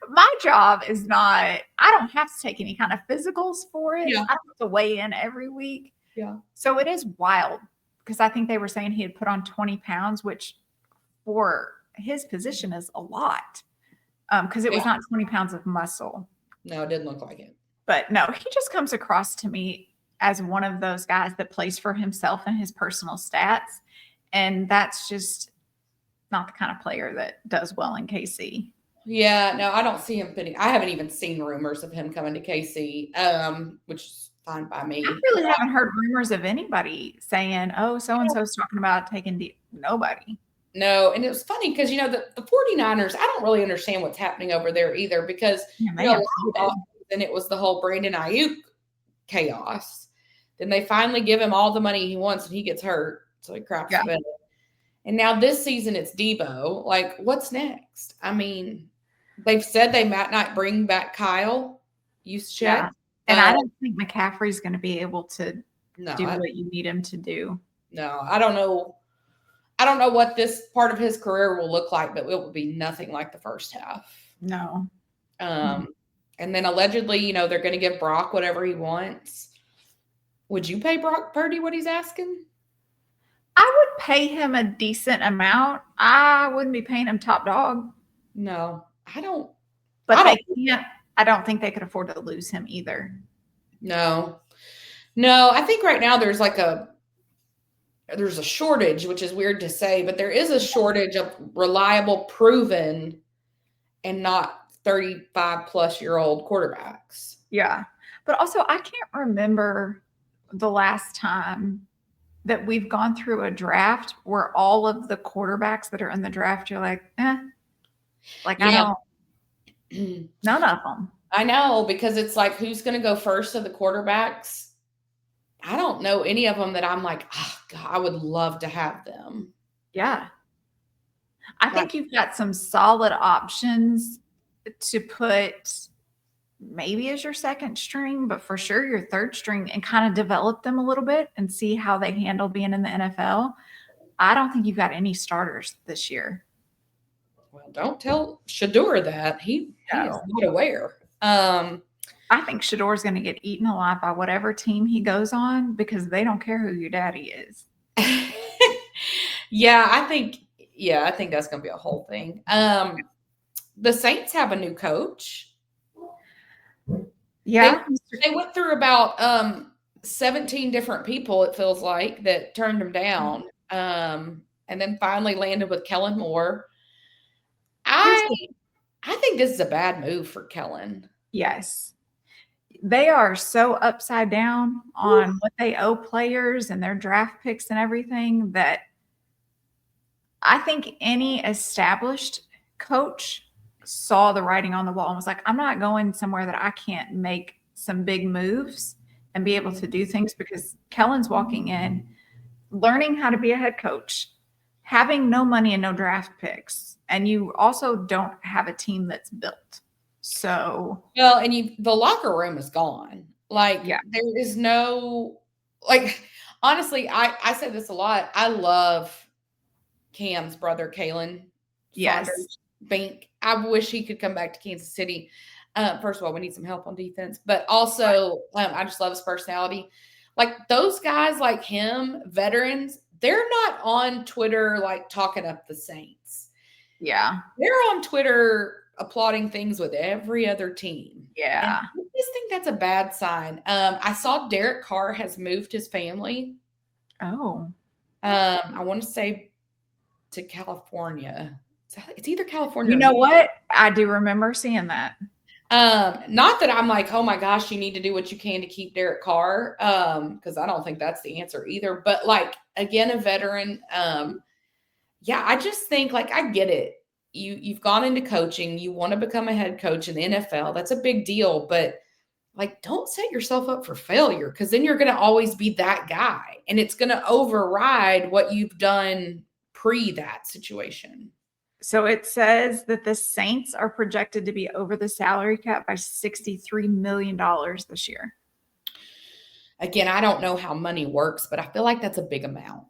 S2: my job is not, I don't have to take any kind of physicals for it.
S1: Yeah.
S2: I don't have to weigh in every week.
S1: Yeah.
S2: So it is wild because I think they were saying he had put on 20 pounds, which for his position is a lot. Because it was not 20 pounds of muscle.
S1: No, it didn't look like it.
S2: But no, he just comes across to me as one of those guys that plays for himself and his personal stats. And that's just not the kind of player that does well in KC.
S1: Yeah, no, I don't see him fitting. I haven't even seen rumors of him coming to KC, which is fine by me.
S2: I really haven't heard rumors of anybody saying, oh, so-and-so's talking about taking nobody.
S1: No, and it was funny because, the 49ers, I don't really understand what's happening over there either because, then it was the whole Brandon Ayuk chaos. Then they finally give him all the money he wants and he gets hurt. So he craps the bed. And now this season it's Debo. Like, what's next? I mean, they've said they might not bring back Kyle Juszczyk.
S2: Yeah. And I don't think McCaffrey's going to be able to do what you need him to do. No,
S1: I don't know. I don't know what this part of his career will look like, but it will be nothing like the first half.
S2: No.
S1: And then allegedly, they're going to give Brock whatever he wants. Would you pay Brock Purdy what he's asking?
S2: I would pay him a decent amount. I wouldn't be paying him top dog.
S1: No, I don't.
S2: But I don't think they could afford to lose him either. No, I think right now there's a shortage, which is weird to say, but there is a shortage of reliable, proven, and not 35-plus-year-old quarterbacks. Yeah. But also, I can't remember the last time that we've gone through a draft where all of the quarterbacks that are in the draft, you're like, like I
S1: Yeah.
S2: don't, none of them.
S1: I know, because it's like, who's going to go first of the quarterbacks? I don't know any of them that I'm like, oh, God, I would love to have them.
S2: Yeah. I
S1: Like,
S2: think you've got some solid options to put maybe as your second string, but for sure your third string, and kind of develop them a little bit and see how they handle being in the NFL. I don't think you've got any starters this year.
S1: well, don't tell Shador that. He is
S2: No.
S1: not aware.
S2: I think Shador's going to get eaten alive by whatever team he goes on because they don't care who your daddy is.
S1: Yeah, I think that's going to be a whole thing. The Saints have a new coach.
S2: Yeah.
S1: They went through about 17 different people, it feels like, that turned them down. And then finally landed with Kellen Moore. I think this is a bad move for Kellen.
S2: Yes. They are so upside down on what they owe players and their draft picks and everything that I think any established coach saw the writing on the wall and was like, I'm not going somewhere that I can't make some big moves and be able to do things, because Kellen's walking in, learning how to be a head coach, having no money and no draft picks, and you also don't have a team that's built. So,
S1: well, and the locker room is gone. Like,
S2: yeah.
S1: there is no, like, honestly, I say this a lot. I love Cam's brother, Kalen
S2: Yes.
S1: Saunders Bink. I wish he could come back to Kansas City. First of all, we need some help on defense, but also I just love his personality. Like, those guys like him, veterans, they're not on Twitter like talking up the Saints.
S2: Yeah.
S1: They're on Twitter applauding things with every other team.
S2: Yeah.
S1: And I just think that's a bad sign. I saw Derek Carr has moved his family.
S2: Oh.
S1: I want to say to California. It's either California.
S2: You know what? I do remember seeing that.
S1: Not that I'm like, oh my gosh, you need to do what you can to keep Derek Carr, because I don't think that's the answer either. But like, again, a veteran. Yeah, I just think, like, I get it. You've gone into coaching, you want to become a head coach in the NFL. That's a big deal, but like, don't set yourself up for failure, because then you're going to always be that guy, and it's going to override what you've done pre that situation.
S2: So it says that the Saints are projected to be over the salary cap by $63 million this year.
S1: Again, I don't know how money works, but I feel like that's a big amount.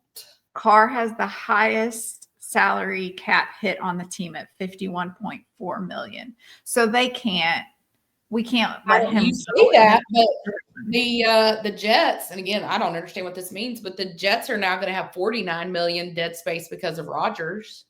S2: Carr has the highest salary cap hit on the team at $51.4 million. So we can't let him
S1: say that, but the Jets, and again, I don't understand what this means, but the Jets are now going to have $49 million dead space because of Rodgers.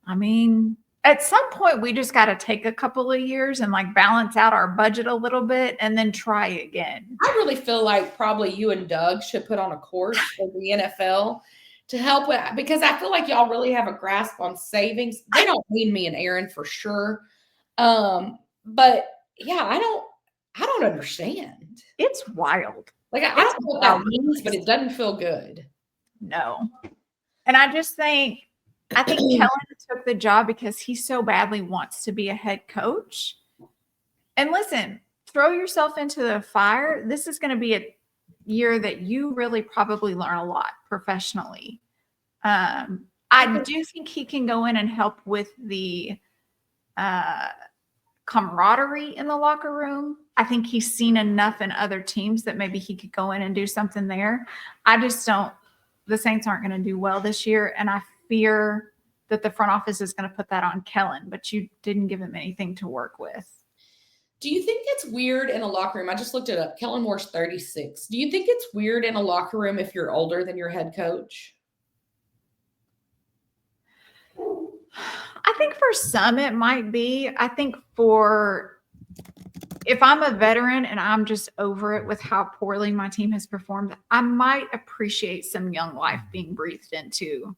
S2: I mean, at some point we just got to take a couple of years and like balance out our budget a little bit and then try again.
S1: I really feel like probably you and Doug should put on a course for the NFL to help with, because I feel like y'all really have a grasp on savings. They don't need me and Aaron for sure. But yeah, I don't understand.
S2: It's wild.
S1: Like, I don't know what that means, but it doesn't feel good.
S2: No. And I think Kellen took the job because he so badly wants to be a head coach. And listen, throw yourself into the fire. This is going to be a year that you really probably learn a lot professionally. I do think he can go in and help with the camaraderie in the locker room. I think he's seen enough in other teams that maybe he could go in and do something there. I just don't. The Saints aren't going to do well this year, and I fear that the front office is going to put that on Kellen, but you didn't give him anything to work with.
S1: Do you think it's weird in a locker room? I just looked it up. Kellen Moore's 36. Do you think it's weird in a locker room if you're older than your head coach?
S2: I think for some it might be. I think if I'm a veteran and I'm just over it with how poorly my team has performed, I might appreciate some young life being breathed into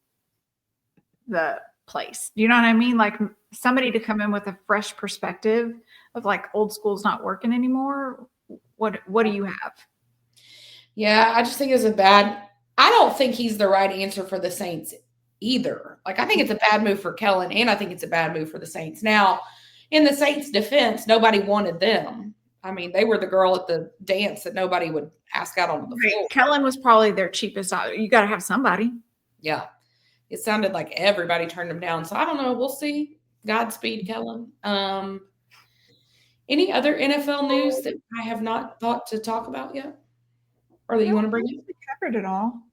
S2: the place. You know what I mean? Like somebody to come in with a fresh perspective of like old school's not working anymore. What do you have?
S1: Yeah, I just think it's a bad I don't think he's the right answer for the Saints either. Like, I think it's a bad move for Kellen, and I think it's a bad move for the Saints. Now, in the Saints' defense, nobody wanted them. I mean, they were the girl at the dance that nobody would ask out on the floor.
S2: Kellen was probably their cheapest. You got to have somebody.
S1: Yeah. It sounded like everybody turned him down. So I don't know. We'll see. Godspeed, Kellen. Any other NFL news that I have not thought to talk about yet? Or that you want to bring up?
S2: We covered it all.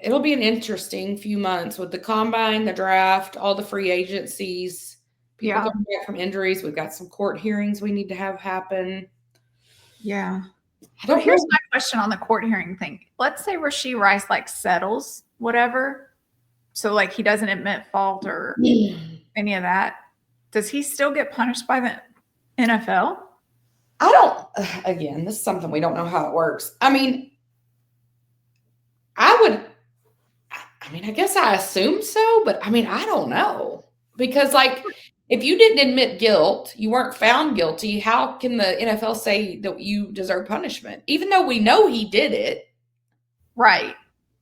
S1: It'll be an interesting few months with the combine, the draft, all the free agencies, people coming back from injuries. We've got some court hearings we need to have happen.
S2: Yeah. But here's my question on the court hearing thing. Let's say Rashee Rice like settles whatever, so like he doesn't admit fault or any of that. Does he still get punished by the NFL?
S1: I don't. Again, this is something we don't know how it works. I mean, I guess I assume so, but I mean, I don't know. Because, like, if you didn't admit guilt, you weren't found guilty, how can the NFL say that you deserve punishment? Even though we know he did it.
S2: Right.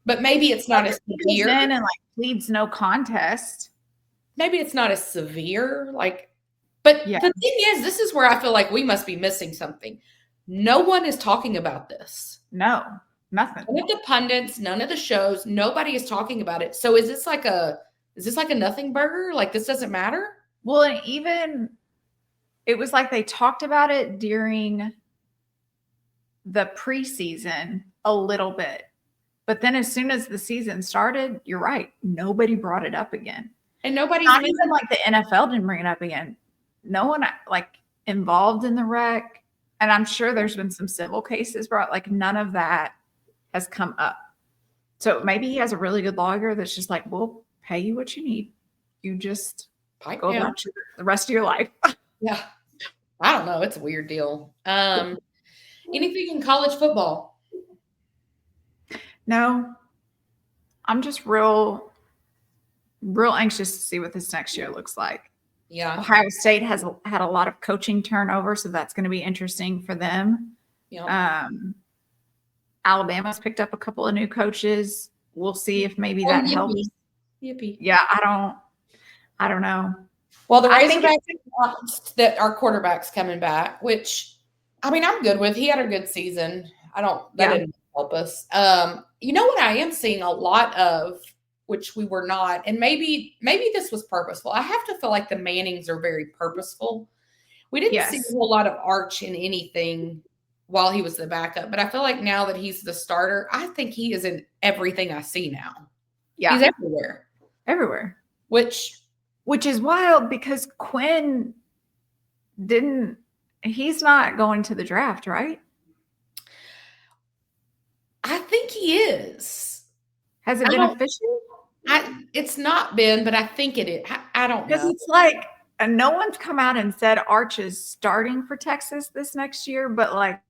S1: But maybe it's not as severe.
S2: And like pleads no contest.
S1: Maybe it's not as severe. Like, but the thing is, this is where I feel like we must be missing something. No one is talking about this.
S2: No, nothing.
S1: None of the pundits, none of the shows, nobody is talking about it. So is this like a nothing burger? Like, this doesn't matter?
S2: Well, and even it was like they talked about it during the preseason a little bit. But then as soon as the season started, you're right. Nobody brought it up again.
S1: And nobody's
S2: not even like the NFL didn't bring it up again. No one like involved in the wreck. And I'm sure there's been some civil cases brought, like none of that has come up. So maybe he has a really good lawyer that's just like, we'll pay you what you need. You just go about the rest of your life.
S1: Yeah. I don't know. It's a weird deal. Anything in college football?
S2: No. I'm just real anxious to see what this next year looks like.
S1: Yeah.
S2: Ohio State has had a lot of coaching turnover, so that's going to be interesting for them.
S1: Yeah.
S2: Alabama's picked up a couple of new coaches. We'll see if maybe that helps.
S1: Yippee.
S2: Yeah, I don't know.
S1: Well, the Razorbacks announced that our quarterback's coming back, which, I mean, I'm good with. He had a good season. That didn't help us. You know what I am seeing a lot of, which we were not, and maybe this was purposeful. I have to feel like the Mannings are very purposeful. We didn't see a whole lot of Arch in anything while he was the backup, but I feel like now that he's the starter, I think he is in everything I see now. Yeah. He's everywhere.
S2: Everywhere.
S1: Which
S2: is wild because Quinn he's not going to the draft, right?
S1: I think he is.
S2: Has it been official?
S1: It's not been, but I think it is. I don't know.
S2: Because it's like no one's come out and said Arch is starting for Texas this next year, but like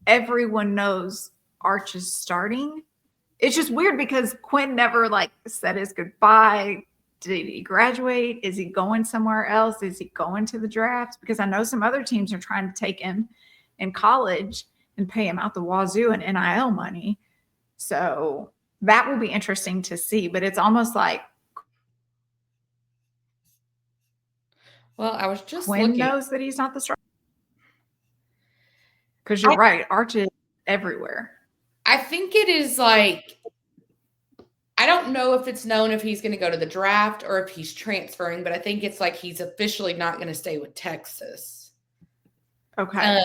S2: everyone knows Arch is starting. It's just weird because Quinn never like said his goodbye. Did he graduate? Is he going somewhere else? Is he going to the draft? Because I know some other teams are trying to take him in college and pay him out the wazoo in NIL money. So that will be interesting to see, but it's almost like
S1: I was just
S2: Quinn knows that he's not the starter. Because you're right, Arch is everywhere.
S1: I think it is like, I don't know if it's known if he's going to go to the draft or if he's transferring, but I think it's like he's officially not going to stay with Texas.
S2: Okay.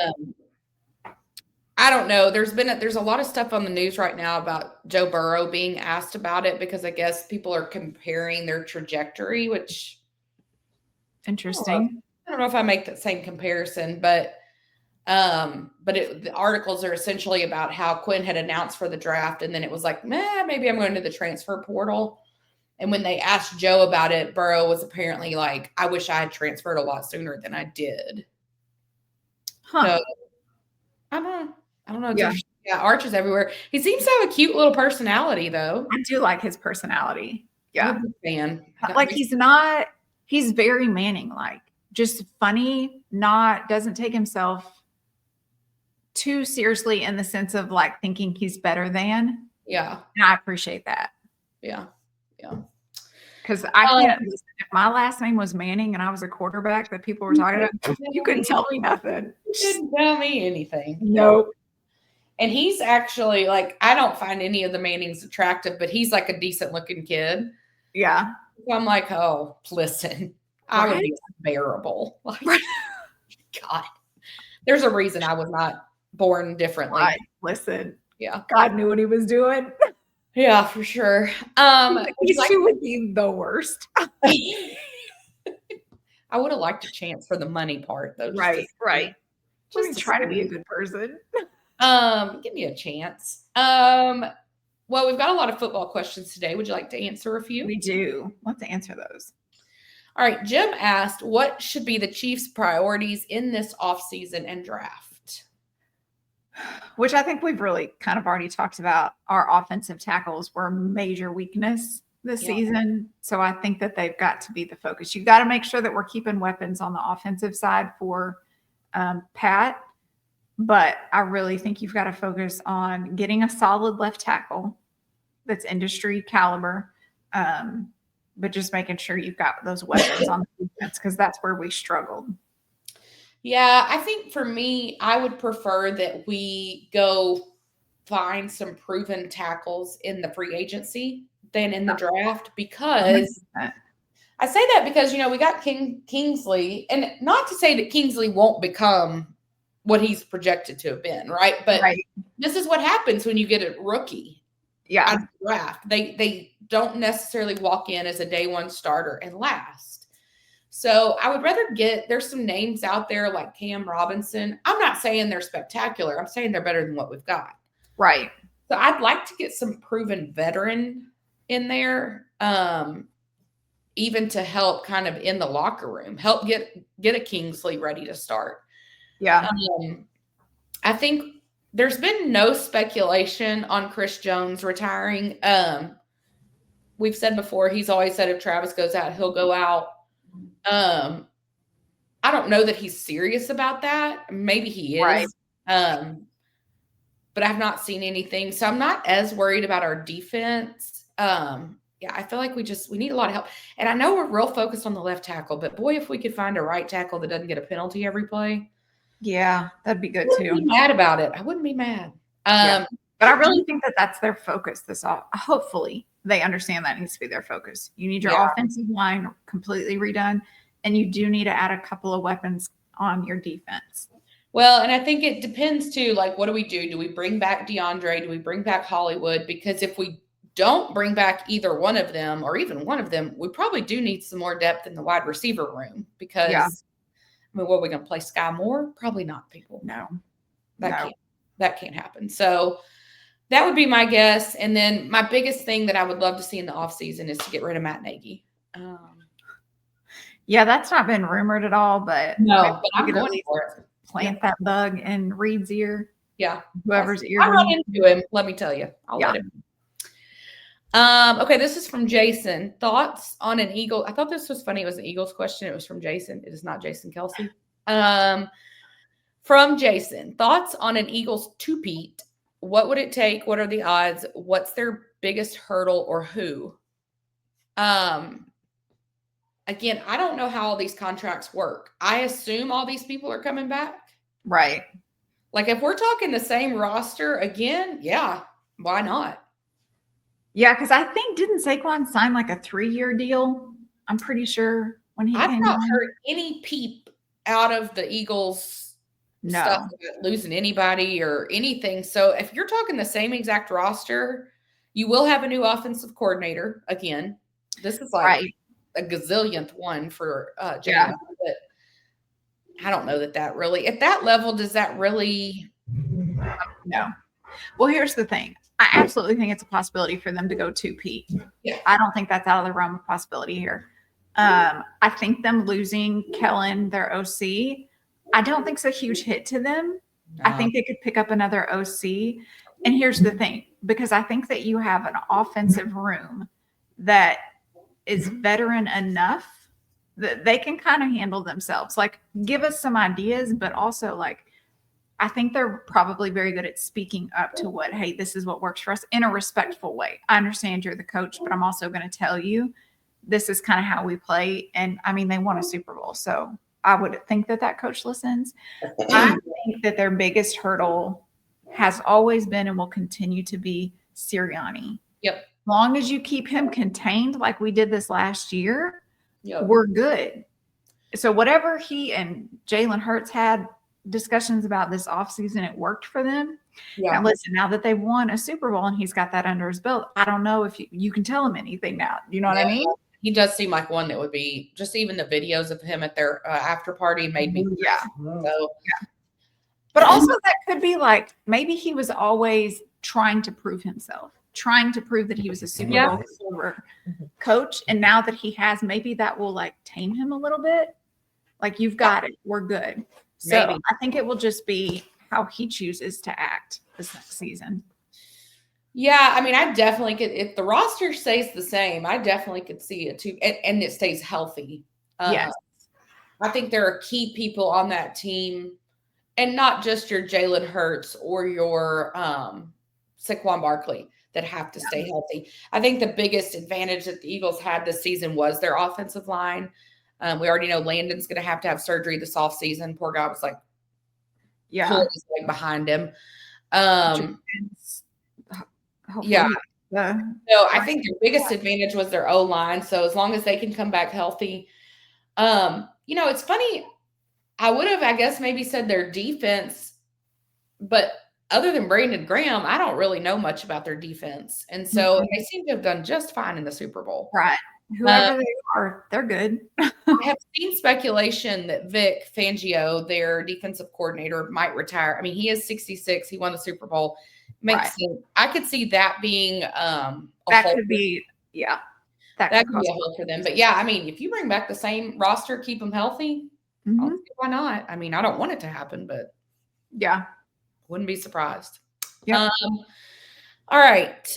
S1: I don't know. There's a lot of stuff on the news right now about Joe Burrow being asked about it because I guess people are comparing their trajectory, which
S2: interesting.
S1: I don't know if I make that same comparison, but the articles are essentially about how Quinn had announced for the draft, and then it was like, maybe I'm going to the transfer portal. And when they asked Joe about it, Burrow was apparently like, I wish I had transferred a lot sooner than I did.
S2: Huh.
S1: So, I don't know. Yeah, Arch is everywhere. He seems to have a cute little personality, though.
S2: I do like his personality. Yeah.
S1: I'm a fan.
S2: Like he's very Manning-like. Just funny, doesn't take himself too seriously in the sense of like thinking he's better than.
S1: Yeah.
S2: And I appreciate that.
S1: Yeah. Yeah.
S2: Because I can't, if my last name was Manning and I was a quarterback that people were talking about, you couldn't tell me nothing.
S1: You couldn't tell me anything.
S2: Nope.
S1: And he's actually like, I don't find any of the Mannings attractive, but he's like a decent looking kid.
S2: Yeah.
S1: So I'm like, oh, listen, I would be unbearable. Like, God, there's a reason I was not born differently.
S2: Right. Listen.
S1: Yeah.
S2: God knew what he was doing.
S1: Yeah, for sure.
S2: These two would be the worst.
S1: I would have liked a chance for the money part, though.
S2: Right. Just try to be a
S1: see.
S2: good person.
S1: Give me a chance. Well, we've got a lot of football questions today. Would you like to answer a few?
S2: We do. Let's answer those.
S1: All right. Jim asked, what should be the Chiefs' priorities in this offseason and draft?
S2: Which I think we've really kind of already talked about. Our offensive tackles were a major weakness this season. So I think that they've got to be the focus. You've got to make sure that we're keeping weapons on the offensive side for Pat. But I really think you've got to focus on getting a solid left tackle that's industry caliber, but just making sure you've got those weapons on the defense because that's where we struggled.
S1: Yeah, I think for me, I would prefer that we go find some proven tackles in the free agency than in the draft because
S2: 100%.
S1: I say that because, we got Kingsley, and not to say that Kingsley won't become what he's projected to have been, right? But this is what happens when you get a rookie at the draft. They don't necessarily walk in as a day one starter and last. So I would rather there's some names out there like Cam Robinson. I'm not saying they're spectacular. I'm saying they're better than what we've got.
S2: Right.
S1: So I'd like to get some proven veteran in there, even to help kind of in the locker room, help get a Kingsley ready to start.
S2: Yeah.
S1: I think there's been no speculation on Chris Jones retiring. We've said before, he's always said if Travis goes out, he'll go out. I don't know that he's serious about that. Maybe he is. Right. But I've not seen anything. So I'm not as worried about our defense. I feel like we need a lot of help. And I know we're real focused on the left tackle, but boy, if we could find a right tackle that doesn't get a penalty every play.
S2: Yeah, that'd be good too.
S1: I wouldn't be mad about it. I wouldn't be mad.
S2: But I really think that that's their focus hopefully they understand that needs to be their focus. You need your offensive line completely redone, and you do need to add a couple of weapons on your defense.
S1: Well, and I think it depends too, like, what do we do? Do we bring back DeAndre? Do we bring back Hollywood? Because if we don't bring back either one of them or even one of them, we probably do need some more depth in the wide receiver room because what are we going to play Sky Moore? Probably not, people.
S2: No.
S1: That can't happen. So that would be my guess. And then my biggest thing that I would love to see in the offseason is to get rid of Matt Nagy.
S2: That's not been rumored at all, but
S1: no, but I'm going for it.
S2: Plant that bug in Reed's ear.
S1: Yeah.
S2: Whoever's ear.
S1: I'll run into him. Let me tell you. I'll let him. Okay, this is from Jason. Thoughts on an Eagle? I thought this was funny. It was an Eagles question. It was from Jason. It is not Jason Kelsey. From Jason. Thoughts on an Eagles two-peat? What would it take? What are the odds? What's their biggest hurdle or who? Again, I don't know how all these contracts work. I assume all these people are coming back.
S2: Right.
S1: Like if we're talking the same roster again, why not?
S2: Yeah, because I think didn't Saquon sign like a 3-year deal? I'm pretty sure when he
S1: I've not heard any peep out of the Eagles stuff about losing anybody or anything. So if you're talking the same exact roster, you will have a new offensive coordinator again. This is like a gazillionth one for Jalen, but I don't know that really at that level does that really
S2: no. Well, here's the thing. I absolutely think it's a possibility for them to go 2-peat.
S1: Yeah.
S2: I don't think that's out of the realm of possibility here. I think them losing Kellen, their OC, I don't think it's a huge hit to them. No. I think they could pick up another OC. And here's the thing, because I think that you have an offensive room that is veteran enough that they can kind of handle themselves. Like, give us some ideas, but also like I think they're probably very good at speaking up to what, hey, this is what works for us in a respectful way. I understand you're the coach, but I'm also going to tell you this is kind of how we play. And I mean, they won a Super Bowl. So I would think that coach listens. I think that their biggest hurdle has always been and will continue to be Sirianni.
S1: Yep.
S2: As long as you keep him contained like we did this last year,
S1: Yep.
S2: we're good. So whatever he and Jalen Hurts had discussions about this offseason, it worked for them.
S1: Yeah.
S2: Now listen, now that they've won a Super Bowl and he's got that under his belt, I don't know if you can tell him anything now. You know what I mean?
S1: He does seem like one that would be just even the videos of him at their after party made me.
S2: Yeah.
S1: So,
S2: yeah. But also that could be like maybe he was always trying to prove himself, trying to prove that he was a Super Bowl silver coach. And now that he has, maybe that will like tame him a little bit. Like, you've got it. We're good. So
S1: Maybe.
S2: I think it will just be how he chooses to act this next season.
S1: Yeah, I mean, I definitely could, if the roster stays the same, I definitely could see it too, and it stays healthy.
S2: Yes.
S1: I think there are key people on that team, and not just your Jalen Hurts or your Saquon Barkley that have to stay healthy. I think the biggest advantage that the Eagles had this season was their offensive line. We already know Landon's going to have surgery this offseason. Poor guy was like, pulling his leg behind him. Yeah. So I think their biggest advantage was their O-line. So as long as they can come back healthy, it's funny. I would have, I guess, maybe said their defense, but other than Brandon Graham, I don't really know much about their defense. And so they seem to have done just fine in the Super Bowl.
S2: Right. Whoever they are, they're good.
S1: I have seen speculation that Vic Fangio, their defensive coordinator, might retire. I mean, he is 66. He won the Super Bowl. Makes sense. I could see that being that
S2: could be,
S1: that could be a hole for them. But yeah, I mean, if you bring back the same roster, keep them healthy, why not? I mean, I don't want it to happen, but wouldn't be surprised.
S2: Yeah.
S1: All right.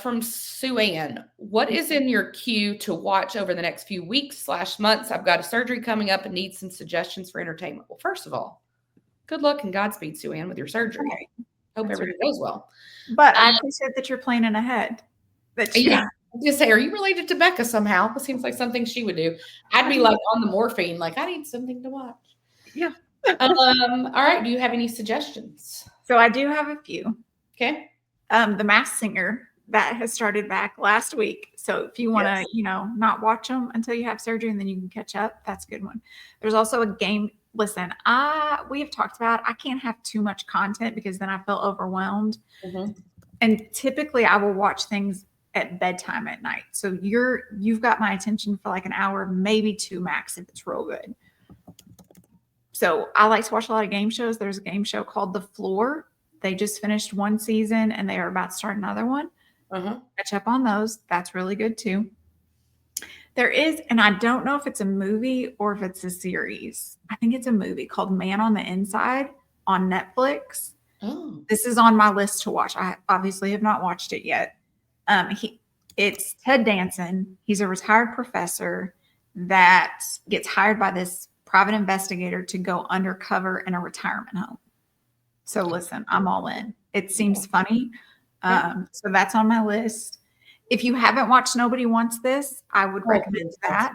S1: From Sue Ann, what is in your queue to watch over the next few weeks / months? I've got a surgery coming up and need some suggestions for entertainment. Well, first of all, good luck and Godspeed, Sue Ann, with your surgery.
S2: Okay.
S1: Hope everything goes well.
S2: But I appreciate that you're planning ahead.
S1: Yeah. I was going to say, are you related to Becca somehow? It seems like something she would do. I'd be like on the morphine, like, I need something to watch.
S2: Yeah.
S1: All right. Do you have any suggestions?
S2: So I do have a few.
S1: Okay.
S2: The Masked Singer that has started back last week. So if you want to, not watch them until you have surgery and then you can catch up, that's a good one. There's also a game. Listen, we have talked about, I can't have too much content because then I feel overwhelmed. And typically I will watch things at bedtime at night. So you've got my attention for like an hour, maybe 2 max if it's real good. So I like to watch a lot of game shows. There's a game show called The Floor. They just finished one season and they are about to start another one. Catch up on those. That's really good too. There is, and I don't know if it's a movie or if it's a series. I think it's a movie called Man on the Inside on Netflix.
S1: Oh.
S2: This is on my list to watch. I obviously have not watched it yet. It's Ted Danson. He's a retired professor that gets hired by this private investigator to go undercover in a retirement home. So listen, I'm all in. It seems funny. So that's on my list. If you haven't watched Nobody Wants This, I would recommend that.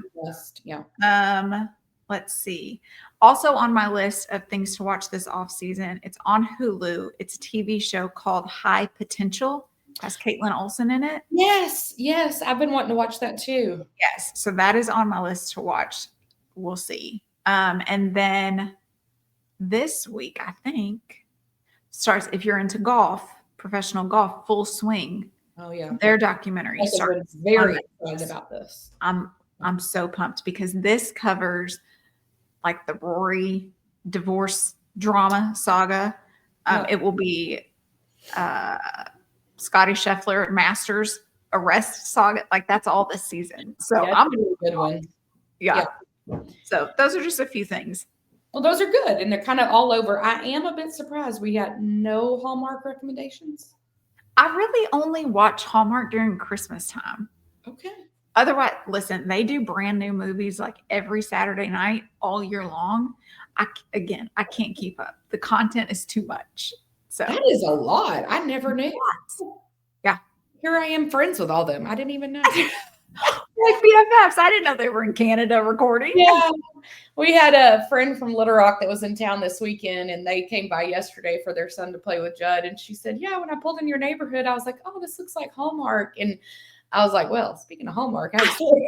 S2: Let's see. Also on my list of things to watch this off season, it's on Hulu. It's a TV show called High Potential. It has Caitlin Olsen in it.
S1: Yes. I've been wanting to watch that too.
S2: Yes. So that is on my list to watch. We'll see. And then this week, I think, starts, if you're into golf, professional golf, Full Swing.
S1: Oh yeah.
S2: Their documentary starts.
S1: Very excited about this.
S2: I'm so pumped because this covers like the Rory divorce drama saga. It will be Scotty Scheffler Masters arrest saga. Like that's all this season. So I'm
S1: a good one.
S2: Yeah. So those are just a few things.
S1: Well, those are good. And they're kind of all over. I am a bit surprised we got no Hallmark recommendations.
S2: I really only watch Hallmark during Christmas time.
S1: Okay.
S2: Otherwise, listen, they do brand new movies like every Saturday night all year long. I can't keep up. The content is too much. So
S1: That is a lot. I never knew.
S2: yeah.
S1: Here I am friends with all them. I didn't even know.
S2: Like BFFs. I didn't know they were in Canada recording.
S1: Yeah. We had a friend from Little Rock that was in town this weekend, and they came by yesterday for their son to play with Judd. And she said, yeah, when I pulled in your neighborhood, I was like, oh, this looks like Hallmark. And I was like, well, speaking of Hallmark, I have a story.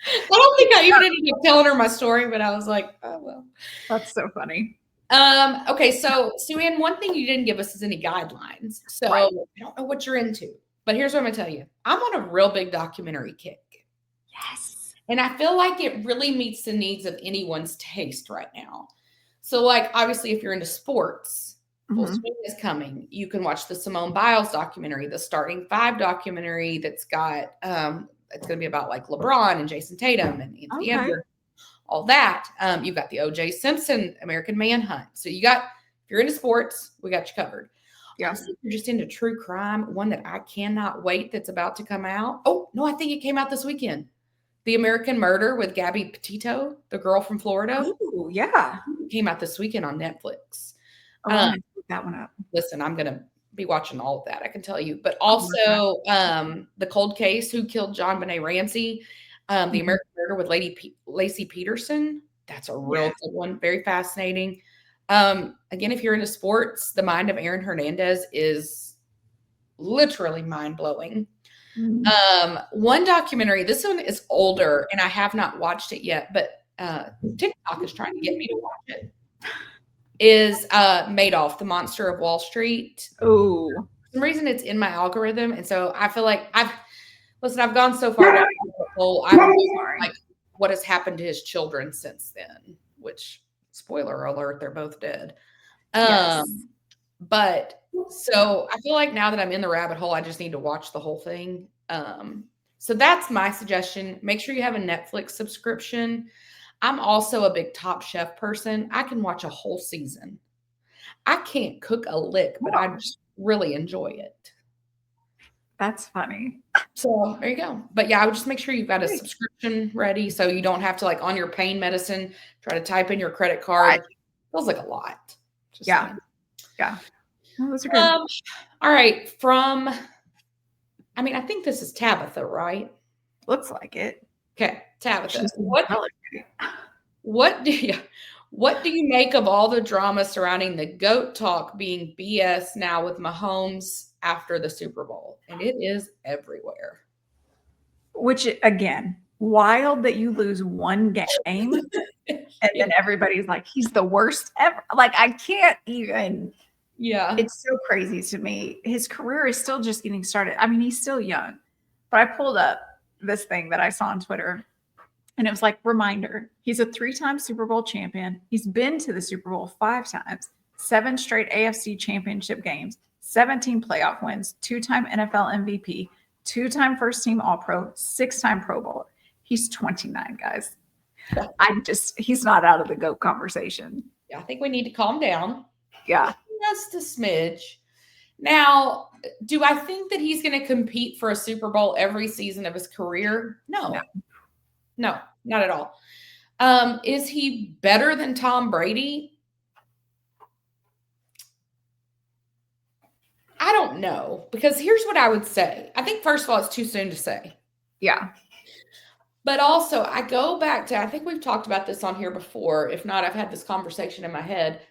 S1: I don't think I even ended up telling her my story, but I was like, oh, well.
S2: That's so funny.
S1: Okay, so Sue-Ann, one thing you didn't give us is any guidelines. So
S2: Right.
S1: I don't know what you're into, but here's what I'm gonna tell you. I'm on a real big documentary kick.
S2: Yes.
S1: And I feel like it really meets the needs of anyone's taste right now. So, like, obviously, if you're into sports, Full Swing is coming. You can watch the Simone Biles documentary, the Starting Five documentary that's got it's gonna be about like LeBron and Jason Tatum and Anthony Edwards. All that. You've got the O.J. Simpson American Manhunt. So if you're into sports, we got you covered.
S2: Yeah.
S1: Also, if you're just into true crime, one that I cannot wait that's about to come out. Oh, no, I think it came out this weekend. The American Murder with Gabby Petito, the girl from Florida.
S2: Oh, yeah.
S1: It came out this weekend on Netflix.
S2: Oh, I'm gonna pick that one up.
S1: Listen, I'm going to be watching all of that, I can tell you. But also the cold case, Who Killed John Benet Ramsey, the American Murder with Lacey Peterson. That's a real good one. Very fascinating. Again, if you're into sports, The Mind of Aaron Hernandez is literally mind-blowing. One documentary, this one is older, and I have not watched it yet, but TikTok is trying to get me to watch it, is Madoff, the Monster of Wall Street.
S2: Oh.
S1: For some reason, it's in my algorithm, and so I feel like I've gone so far down the hole. I'm like, what has happened to his children since then? Which, spoiler alert, they're both dead. But so I feel like now that I'm in the rabbit hole, I just need to watch the whole thing. So that's my suggestion. Make sure you have a Netflix subscription. I'm also a big Top Chef person. I can watch a whole season. I can't cook a lick, but I just really enjoy it.
S2: That's funny.
S1: So there you go. But yeah, I would just make sure you've got a subscription ready so you don't have to, like, on your pain medicine, try to type in your credit card. It feels like a lot. Just saying.
S2: Yeah. Oh, those are good.
S1: All right. I think this is Tabitha, right?
S2: Looks like it.
S1: Okay, Tabitha. What do you make of all the drama surrounding the GOAT talk being BS now with Mahomes after the Super Bowl? And it is everywhere.
S2: Which, again, wild that you lose one game and then everybody's like, he's the worst ever. Like, I can't even.
S1: Yeah.
S2: It's so crazy to me. His career is still just getting started. I mean, he's still young. But I pulled up this thing that I saw on Twitter, and it was like, reminder, he's a 3-time Super Bowl champion. He's been to the Super Bowl 5 times, 7 straight AFC championship games, 17 playoff wins, 2-time NFL MVP, 2-time first-team All-Pro, 6-time Pro Bowler. He's 29, guys. He's not out of the GOAT conversation.
S1: Yeah, I think we need to calm down.
S2: Yeah.
S1: Just a smidge. Now, do I think that he's going to compete for a Super Bowl every season of his career? No, not at all. Is he better than Tom Brady? I don't know, because here's what I would say. I think, first of all, it's too soon to say.
S2: Yeah.
S1: But also, I go back to, I think we've talked about this on here before. If not, I've had this conversation in my head.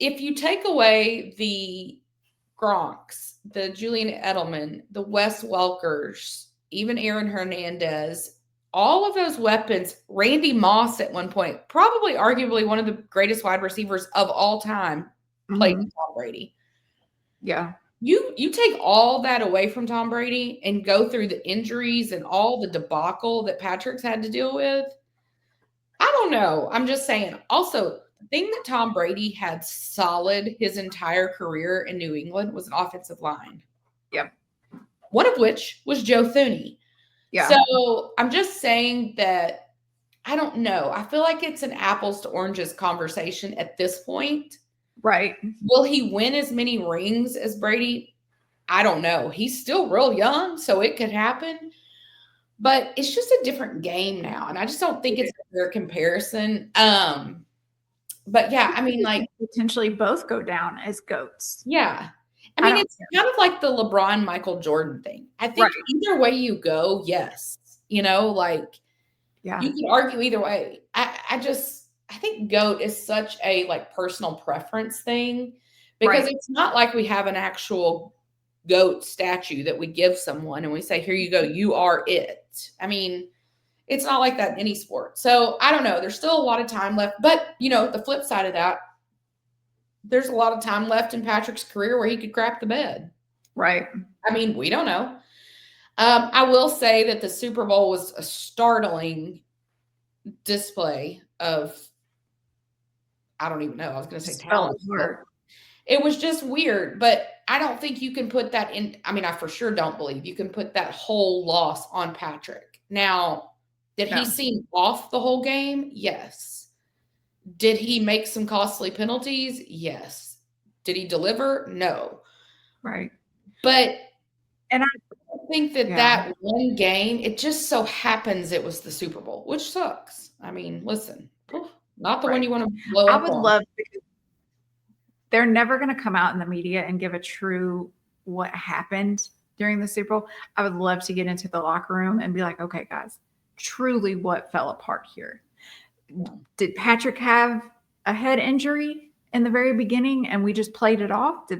S1: If you take away the Gronks, the Julian Edelman, the Wes Welkers, even Aaron Hernandez, all of those weapons, Randy Moss at one point, probably arguably one of the greatest wide receivers of all time, played with Tom Brady.
S2: Yeah.
S1: You take all that away from Tom Brady and go through the injuries and all the debacle that Patrick's had to deal with. I don't know. I'm just saying. Also, the thing that Tom Brady had solid his entire career in New England was an offensive line.
S2: Yep.
S1: One of which was Joe Thuney.
S2: Yeah.
S1: So I'm just saying that, I don't know. I feel like it's an apples to oranges conversation at this point.
S2: Right.
S1: Will he win as many rings as Brady? I don't know. He's still real young, so it could happen. but it's just a different game now. And I just don't think it's a fair comparison. But yeah, I mean, like,
S2: potentially both go down as GOATs.
S1: yeah. I mean, it's kind of like the LeBron Michael Jordan thing. I think either way you go, yes. Like, you can argue either way. I think GOAT is such a like personal preference thing, because it's not like we have an actual GOAT statue that we give someone and we say, here you go, you are it. I mean, it's not like that in any sport. So I don't know. There's still a lot of time left. But, the flip side of that, there's a lot of time left in Patrick's career where he could crap the bed.
S2: Right.
S1: I mean, we don't know. I will say that the Super Bowl was a startling display of, I don't even know. I was going to say talent. It was just weird, but I don't think you can put that in. I mean, I for sure don't believe you can put that whole loss on Patrick. Now, did he seem off the whole game? Yes. Did he make some costly penalties? Yes. Did he deliver? No.
S2: Right.
S1: But, and I think that one game, it just so happens it was the Super Bowl, which sucks. I mean, listen, not the one you want to blow up on.
S2: I would love, because they're never going to come out in the media and give a true what happened during the Super Bowl. I would love to get into the locker room and be like, okay, guys, truly what fell apart here? Did Patrick have a head injury in the very beginning and we just played it off?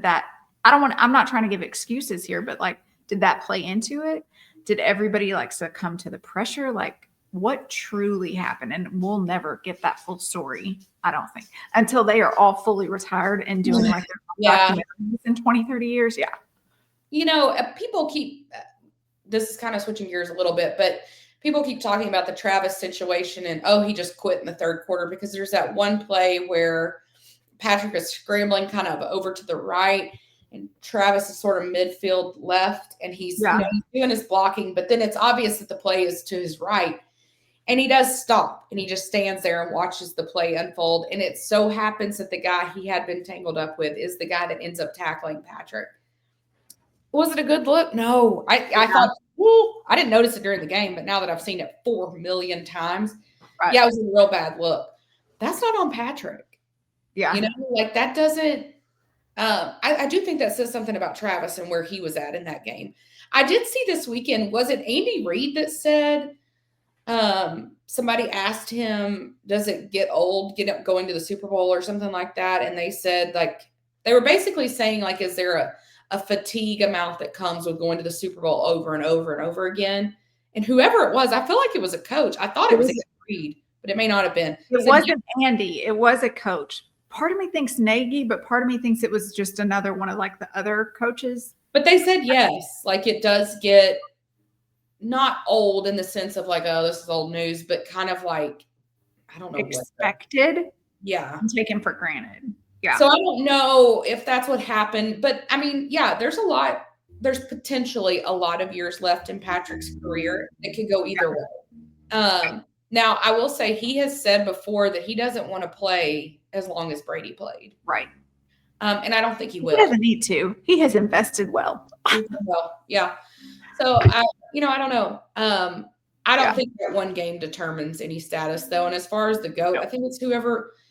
S2: I'm not trying to give excuses here, but like, did that play into it? Did everybody like succumb to the pressure? Like, what truly happened? And we'll never get that full story, I don't think, until they are all fully retired and doing like their documentaries in 20, 30 years. Yeah.
S1: People keep, this is kind of switching gears a little bit, but people keep talking about the Travis situation and, he just quit in the third quarter, because there's that one play where Patrick is scrambling kind of over to the right and Travis is sort of midfield left, and he's, he's doing his blocking, but then it's obvious that the play is to his right, and he does stop and he just stands there and watches the play unfold. And it so happens that the guy he had been tangled up with is the guy that ends up tackling Patrick. Was it a good look? No, I thought, I didn't notice it during the game, but now that I've seen it 4 million times, it was a real bad look. That's not on Patrick.
S2: Yeah.
S1: Like that doesn't, I do think that says something about Travis and where he was at in that game. I did see this weekend, was it Andy Reid that said, somebody asked him, does it get old, going to the Super Bowl or something like that? And they said, like, they were basically saying, like, is there a fatigue amount that comes with going to the Super Bowl over and over and over again? And whoever it was, I feel like it was a coach. I thought it was Andy Reid, but it may not have been.
S2: It wasn't Andy. It was a coach. Part of me thinks Nagy, but part of me thinks it was just another one of like the other coaches.
S1: But they said yes, like it does get not old in the sense of like, this is old news, but kind of like, I don't know.
S2: Expected.
S1: Yeah.
S2: And taken for granted. Yeah.
S1: So I don't know if that's what happened, but I mean, there's potentially a lot of years left in Patrick's career. It could go either way. Now, I will say he has said before that he doesn't want to play as long as Brady played.
S2: Right.
S1: And I don't think he will.
S2: He doesn't need to. He has invested well.
S1: Yeah. So, I don't know. I don't think that one game determines any status, though. And as far as the GOAT, I think it's whoever –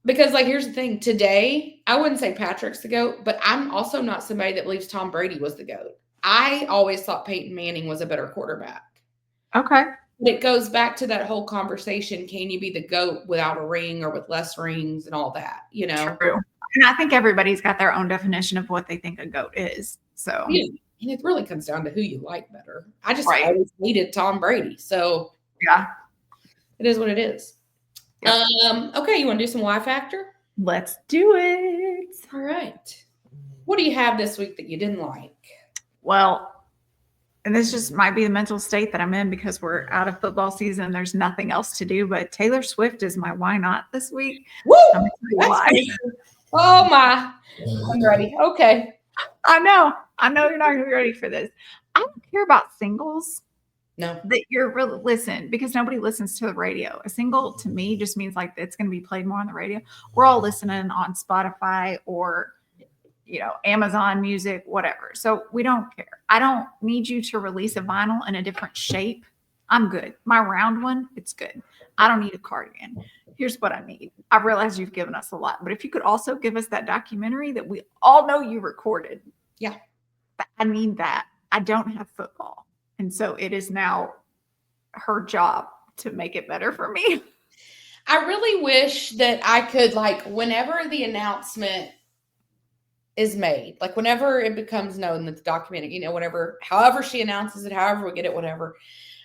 S1: because, like, here's the thing. Today, I wouldn't say Patrick's the GOAT, but I'm also not somebody that believes Tom Brady was the GOAT. I always thought Peyton Manning was a better quarterback.
S2: Okay.
S1: But it goes back to that whole conversation. Can you be the GOAT without a ring or with less rings and all that,
S2: True. And I think everybody's got their own definition of what they think a GOAT is. So,
S1: and it really comes down to who you like better. I just always hated Tom Brady. So, it is what it is. Yep. Okay, you want to do some WhyFactor?
S2: Let's do it.
S1: All right. What do you have this week that you didn't like?
S2: Well, and this just might be the mental state that I'm in because we're out of football season. There's nothing else to do, but Taylor Swift is my why not this week.
S1: Woo! Why. Oh my. I'm ready. Okay.
S2: I know you're not going to be ready for this. I don't care about singles.
S1: No.
S2: That you're really listen because nobody listens to the radio. A single to me just means like it's going to be played more on the radio. We're all listening on Spotify or Amazon Music, whatever. So we don't care. I don't need you to release a vinyl in a different shape. I'm good. My round one, it's good. I don't need a cardigan. Here's what I need. I realize you've given us a lot, but if you could also give us that documentary that we all know you recorded.
S1: Yeah.
S2: I need that. I don't have football. And so it is now her job to make it better for me.
S1: I really wish that I could, like, whenever the announcement is made, like whenever it becomes known that the documentary, however she announces it, however we get it, whatever,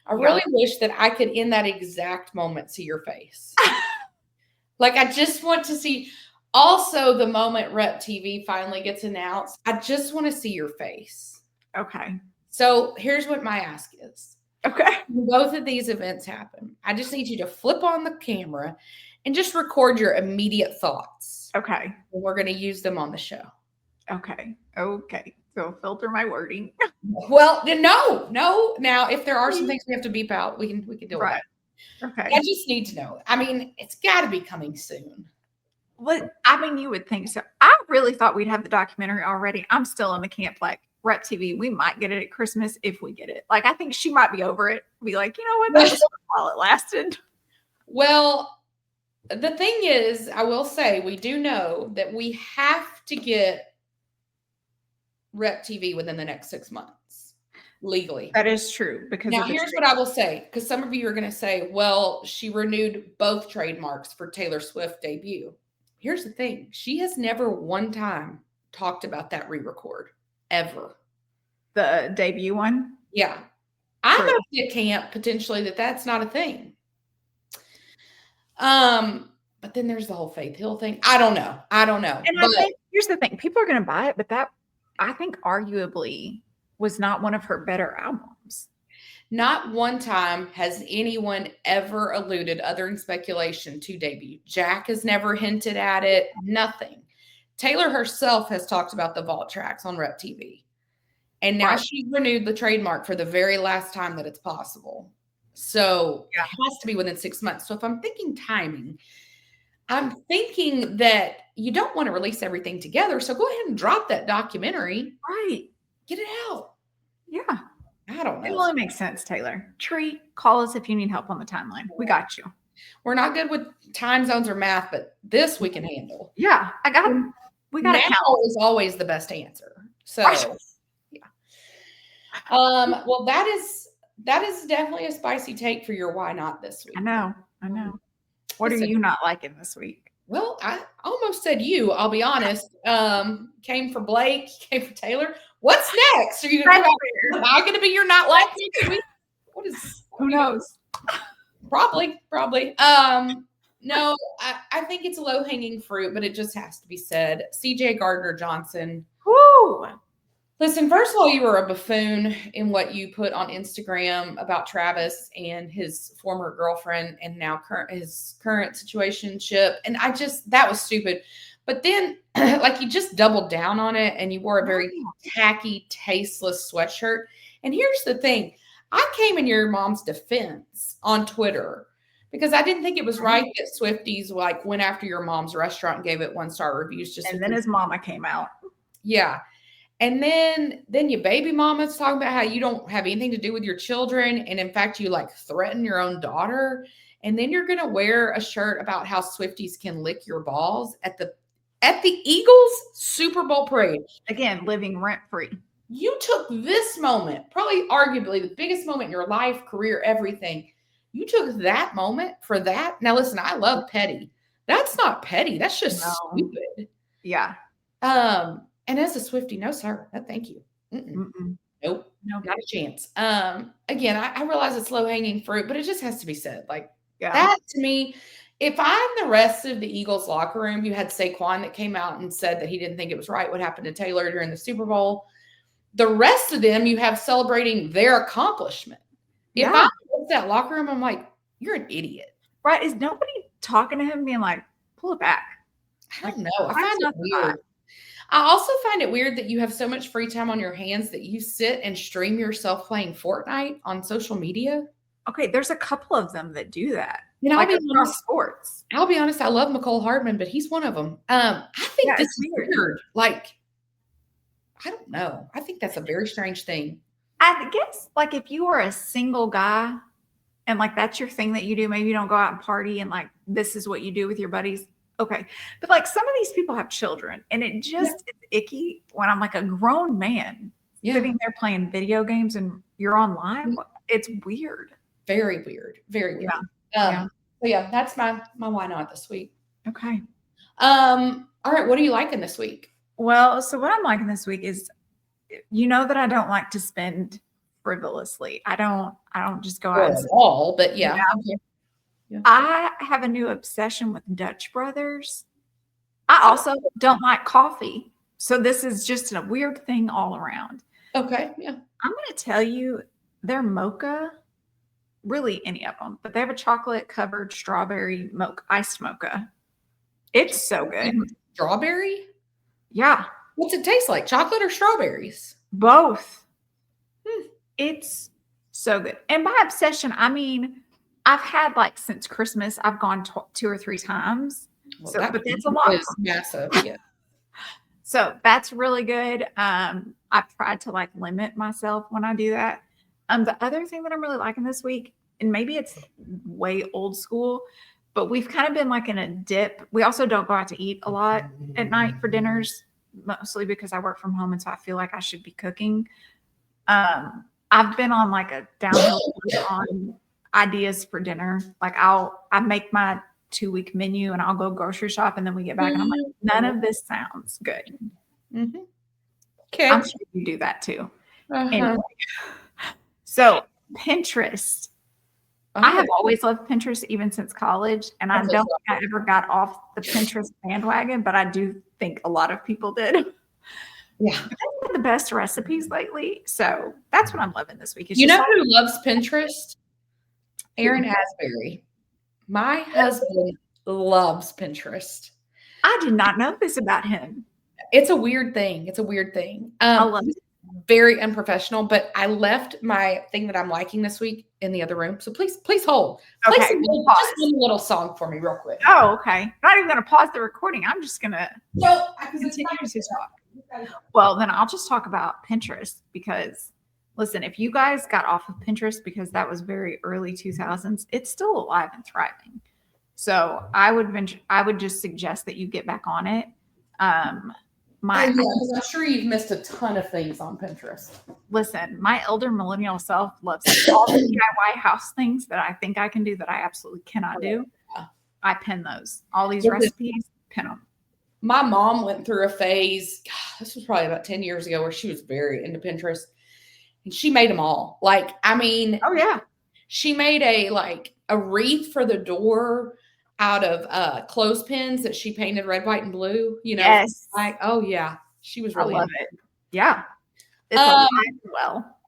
S1: I really wish that I could, in that exact moment, see your face. Like, I just want to see. Also, the moment Rep TV finally gets announced, I just want to see your face.
S2: Okay.
S1: So here's what my ask is.
S2: Okay.
S1: When both of these events happen, I just need you to flip on the camera and just record your immediate thoughts.
S2: Okay.
S1: And we're going to use them on the show.
S2: Okay. So filter my wording.
S1: Well, no. Now, if there are some things we have to beep out, we can deal with that.
S2: Okay.
S1: I just need to know. I mean, it's got to be coming soon.
S2: Well, I mean, you would think so. I really thought we'd have the documentary already. I'm still in the camp, like, Rep TV, we might get it at Christmas if we get it. Like, I think she might be over it. Be like, you know what? That was while it lasted.
S1: Well, the thing is, I will say, we do know that we have to get Rep TV within the next 6 months, legally.
S2: That is true. Because
S1: now, here's what I will say, because some of you are going to say, well, she renewed both trademarks for Taylor Swift debut. Here's the thing. She has never one time talked about that re-record, ever.
S2: The debut one?
S1: Yeah. I might be at camp, potentially, that's not a thing. But then there's the whole Faith Hill thing. I don't know. And
S2: I think, here's the thing. People are going to buy it, but that, I think, arguably was not one of her better albums.
S1: Not one time has anyone ever alluded, other than speculation, to debut. Jack has never hinted at it. Nothing. Taylor herself has talked about the vault tracks on Rep TV. And now she's renewed the trademark for the very last time that it's possible. So it has to be within 6 months. So if I'm thinking timing, I'm thinking that you don't want to release everything together. So go ahead and drop that documentary.
S2: Right.
S1: Get it out.
S2: Yeah.
S1: I don't know.
S2: It only makes sense, Taylor. Tree, call us if you need help on the timeline. We got you.
S1: We're not good with time zones or math, but this we can handle.
S2: Yeah, I got it. We got it.
S1: Now is always the best answer. So, yeah. Well, that is definitely a spicy take for your why not this week.
S2: I know. What are you not liking this week?
S1: Well, I almost said you. I'll be honest. Came for Blake. Came for Taylor. What's next? Are you going to? Am I going to be your not like next week? What is?
S2: Who knows?
S1: Probably. No, I think it's a low hanging fruit, but it just has to be said. CJ Gardner-Johnson.
S2: Woo!
S1: Listen, first of all, you were a buffoon in what you put on Instagram about Travis and his former girlfriend and now his current situationship. And that was stupid. But then, like, you just doubled down on it and you wore a very tacky, tasteless sweatshirt. And here's the thing. I came in your mom's defense on Twitter because I didn't think it was right that Swifties, like, went after your mom's restaurant and gave it 1-star reviews.
S2: And then his mama came out.
S1: Yeah. And then your baby mama's talking about how you don't have anything to do with your children. And in fact, you, like, threaten your own daughter. And then you're going to wear a shirt about how Swifties can lick your balls at the Eagles Super Bowl parade.
S2: Again, living rent free.
S1: You took this moment, probably arguably the biggest moment in your life, career, everything. You took that moment for that. Now, listen, I love petty. That's not petty. That's just stupid.
S2: Yeah.
S1: And as a Swiftie, no, sir. No, thank you. Nope. Not a chance. Again, I realize it's low hanging fruit, but it just has to be said. Like, that to me, if I'm the rest of the Eagles locker room, you had Saquon that came out and said that he didn't think it was right what happened to Taylor during the Super Bowl. The rest of them, you have celebrating their accomplishment. If I'm in that locker room, I'm like, you're an idiot.
S2: Right. Is nobody talking to him being like, pull it back?
S1: I don't know. I find it weird. I also find it weird that you have so much free time on your hands that you sit and stream yourself playing Fortnite on social media.
S2: Okay, there's a couple of them that do that.
S1: You know,
S2: like across sports.
S1: I'll be honest, I love McCole Hardman, but he's one of them. I think this is weird. Like, I don't know. I think that's a very strange thing.
S2: I guess like if you are a single guy and like that's your thing that you do, maybe you don't go out and party and like this is what you do with your buddies. Okay. But like some of these people have children and it just is icky when I'm like a grown man sitting there playing video games and you're online. It's weird.
S1: Very weird. Very weird.
S2: Yeah.
S1: So yeah, that's my why not this week.
S2: Okay.
S1: All right. What are you liking this week?
S2: Well, so what I'm liking this week is, you know, that I don't like to spend frivolously. I don't just go out
S1: at all, but yeah.
S2: I have a new obsession with Dutch Brothers. I also don't like coffee. So this is just a weird thing all around.
S1: Okay. Yeah.
S2: I'm going to tell you their mocha, really any of them, but they have a chocolate covered strawberry mocha, iced mocha. It's so good.
S1: Strawberry?
S2: Yeah.
S1: What's it taste like? Chocolate or strawberries?
S2: Both. It's so good. And by obsession, I mean, I've had like since Christmas, I've gone 2 or 3 times.
S1: Well,
S2: but that's a lot.
S1: It's massive. Yeah.
S2: So that's really good. I've tried to like limit myself when I do that. The other thing that I'm really liking this week, and maybe it's way old school, but we've kind of been like in a dip. We also don't go out to eat a lot at night for dinners, mostly because I work from home. And so I feel like I should be cooking. I've been on like a downhill on ideas for dinner. Like I make my 2-week menu and I'll go grocery shop and then we get back and I'm like, none of this sounds good.
S1: Mm-hmm. Okay.
S2: I'm sure you do that too. Anyway. So Pinterest. I have always loved Pinterest even since college. And I don't think I ever got off the Pinterest bandwagon, but I do think a lot of people did.
S1: Yeah.
S2: I've had the best recipes lately. So that's what I'm loving this week.
S1: You know who loves Pinterest? Aaron Asbury. My husband loves Pinterest.
S2: I did not know this about him.
S1: It's a weird thing.
S2: I love it.
S1: Very unprofessional, but I left my thing that I'm liking this week in the other room. So please hold.
S2: Okay.
S1: Just a little song for me real quick.
S2: Oh, okay. Not even going to pause the recording. I'm just going to
S1: continue
S2: to talk. Well, then I'll just talk about Pinterest because listen, if you guys got off of Pinterest because that was very early 2000s, it's still alive and thriving. So I would just suggest that you get back on it.
S1: I'm sure you've missed a ton of things on Pinterest.
S2: Listen, my elder millennial self loves all the DIY house things that I think I can do that I absolutely cannot do. I pin those. All these recipes, pin them.
S1: My mom went through a phase, this was probably about 10 years ago, where she was very into Pinterest. And she made them all. Like, I mean,
S2: oh yeah.
S1: She made a wreath for the door out of clothespins that she painted red, white, and blue. You know,
S2: yes.
S1: Like, oh yeah, she was really.
S2: I love it. Yeah, it's alive well.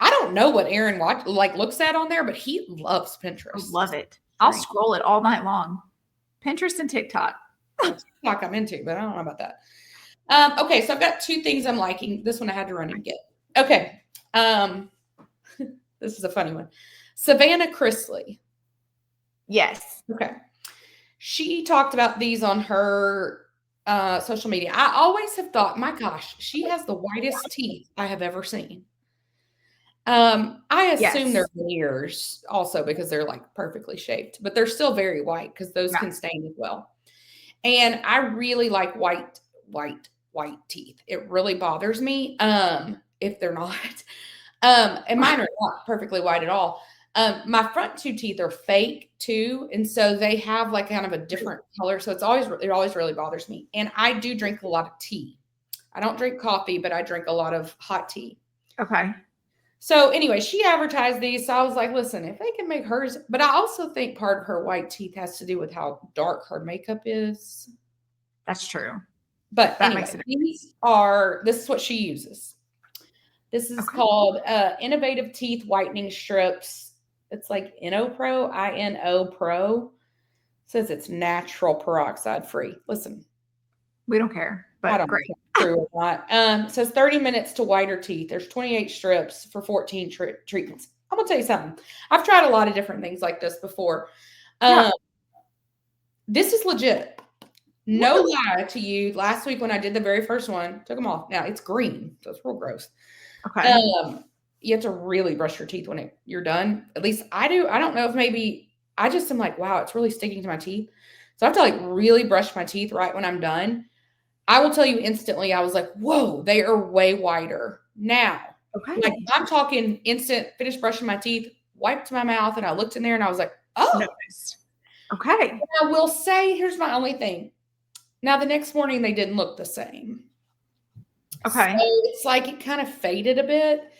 S1: I don't know what Aaron looks at on there, but he loves Pinterest.
S2: I love it. I'll scroll it all night long. Pinterest and TikTok.
S1: TikTok I'm into, but I don't know about that. Okay, so I've got 2 things I'm liking. This one I had to run and get. Okay. This is a funny one. Savannah Chrisley.
S2: Yes.
S1: Okay. She talked about these on her social media. I always have thought, my gosh, she has the whitest teeth I have ever seen. I assume they're veneers also because they're like perfectly shaped, but they're still very white because those can stain as well. And I really like white teeth. It really bothers me if they're not. And mine are not perfectly white at all. My front 2 teeth are fake too. And so they have like kind of a different color. So it always really bothers me. And I do drink a lot of tea. I don't drink coffee, but I drink a lot of hot tea.
S2: Okay.
S1: So anyway, she advertised these. So I was like, listen, if they can make hers, but I also think part of her white teeth has to do with how dark her makeup is.
S2: That's true.
S1: But anyway, this is what she uses. This is called Innovative Teeth Whitening Strips. It's like InnoPro, INO Pro. Says it's natural peroxide free. Listen.
S2: We don't care, but
S1: I don't
S2: great.
S1: True or not. It says 30 minutes to whiter teeth. There's 28 strips for 14 treatments. I'm going to tell you something. I've tried a lot of different things like this before. This is legit. No lie to you. Last week when I did the very first one, took them off. Now it's green, so it's real gross.
S2: Okay.
S1: You have to really brush your teeth when you're done. At least I do. I don't know if maybe I just am like, wow, it's really sticking to my teeth. So I have to like really brush my teeth right when I'm done. I will tell you instantly, I was like, whoa, they are way whiter now.
S2: Okay.
S1: Like I'm talking instant, finished brushing my teeth, wiped my mouth, and I looked in there and I was like, oh.
S2: Noticed. Okay.
S1: And I will say, here's my only thing. Now the next morning they didn't look the same.
S2: Okay.
S1: So it's like it kind of faded a bit.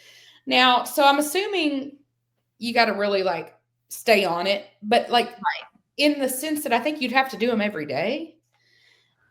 S1: Now, so I'm assuming you got to really like stay on it, but like in the sense that I think you'd have to do them every day.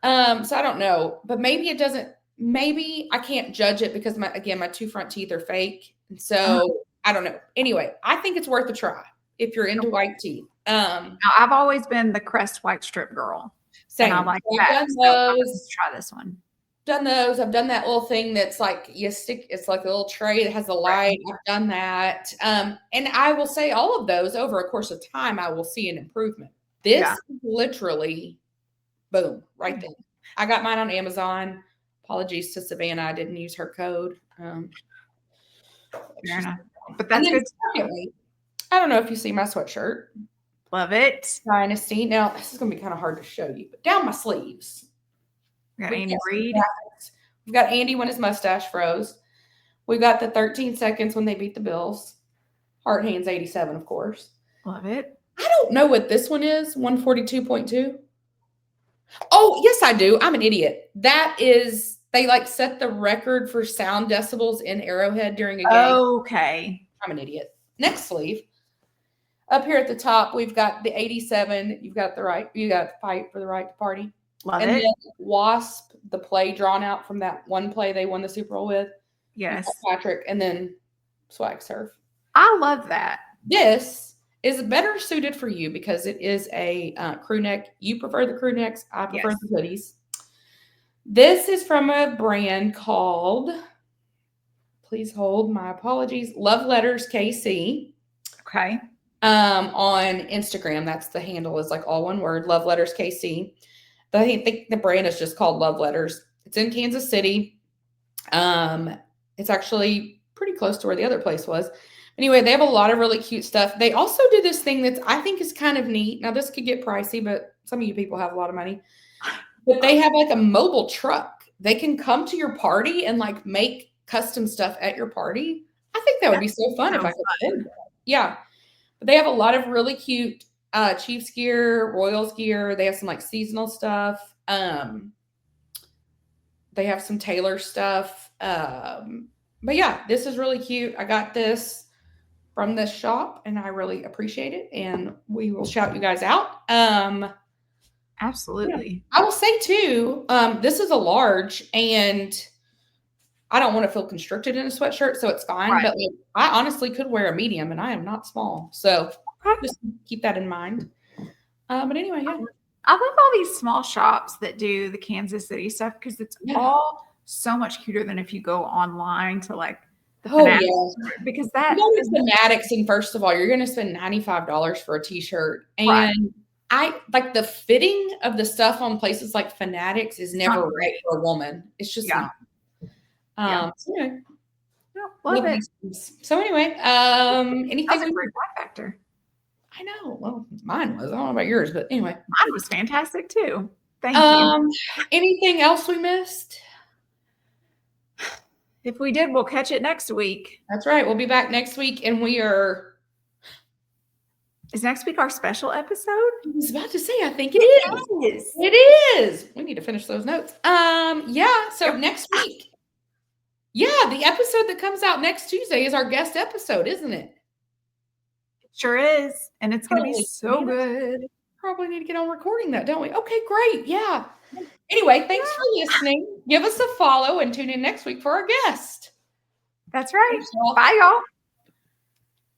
S1: So I don't know, but maybe it doesn't, maybe I can't judge it because my 2 front teeth are fake. And so I don't know. Anyway, I think it's worth a try if you're into white teeth.
S2: Now, I've always been the Crest white strip girl.
S1: Same.
S2: And I like
S1: I've
S2: that.
S1: done
S2: So I'm
S1: those.
S2: gonna try this one.
S1: Done those. I've done that little thing that's like you stick, it's like a little tray that has a light. I've done that. And I will say all of those over a course of time, I will see an improvement. This is literally boom, right there. I got mine on Amazon. Apologies to Savannah. I didn't use her code.
S2: Fair enough. But that's good.
S1: Secondly, I don't know if you see my sweatshirt.
S2: Love it.
S1: Dynasty. Now, this is going to be kind of hard to show you, but down my sleeves.
S2: We got Andy Reid.
S1: We've got Andy when his mustache froze. We got the 13 seconds when they beat the Bills. Heart Hands 87, of course.
S2: Love it.
S1: I don't know what this one is. 142.2. Oh, yes, I do. I'm an idiot. That is, they like set the record for sound decibels in Arrowhead during a game.
S2: Okay.
S1: I'm an idiot. Next sleeve. Up here at the top, we've got the 87. You got to fight for the right to party.
S2: Love
S1: and
S2: it.
S1: Then Wasp, the play drawn out from that one play they won the Super Bowl with.
S2: Yes.
S1: Patrick, and then Swag Surf.
S2: I love that.
S1: This is better suited for you because it is a crew neck. You prefer the crew necks. I prefer the hoodies. This is from a brand called, please hold my apologies, Love Letters KC.
S2: Okay.
S1: On Instagram, that's the handle, is like all one word, Love Letters KC. But I think the brand is just called Love Letters. It's in Kansas City. It's actually pretty close to where the other place was. Anyway, they have a lot of really cute stuff. They also do this thing that I think is kind of neat. Now, this could get pricey, but some of you people have a lot of money. But they have like a mobile truck. They can come to your party and like make custom stuff at your party. I think that would be so fun if I could afford that. Yeah. But they have a lot of really cute Chiefs gear, Royals gear. They have some like seasonal stuff. They have some Taylor stuff. But yeah, this is really cute. I got this from this shop and I really appreciate it. And we will shout you guys out.
S2: Absolutely.
S1: Yeah. I will say too, this is a large and I don't want to feel constricted in a sweatshirt, so it's fine. Right. But like, I honestly could wear a medium and I am not small. So just keep that in mind. But anyway, yeah.
S2: I love all these small shops that do the Kansas City stuff because it's all so much cuter than if you go online to like the Fanatics. Because that
S1: is Fanatics, and first of all, you're going to spend $95 for a t-shirt. And I like the fitting of the stuff on places like Fanatics is never right for a woman. It's just not.
S2: Love it.
S1: So anyway, anything?
S2: That's a great WhyFactor.
S1: I know. Well, mine was. I don't know about yours, but anyway.
S2: Mine was fantastic too. Thank you.
S1: Anything else we missed?
S2: If we did, we'll catch it next week.
S1: That's right. We'll be back next week, and we are.
S2: Is next week our special episode?
S1: I was about to say, I think it is. It is. We need to finish those notes. Yeah. So next week. Yeah, the episode that comes out next Tuesday is our guest episode, isn't it?
S2: Sure is. And it's going to be so good.
S1: Probably need to get on recording that, don't we? Okay, great. Yeah. Anyway, thanks for listening. Give us a follow and tune in next week for our guest.
S2: That's right. Bye, y'all.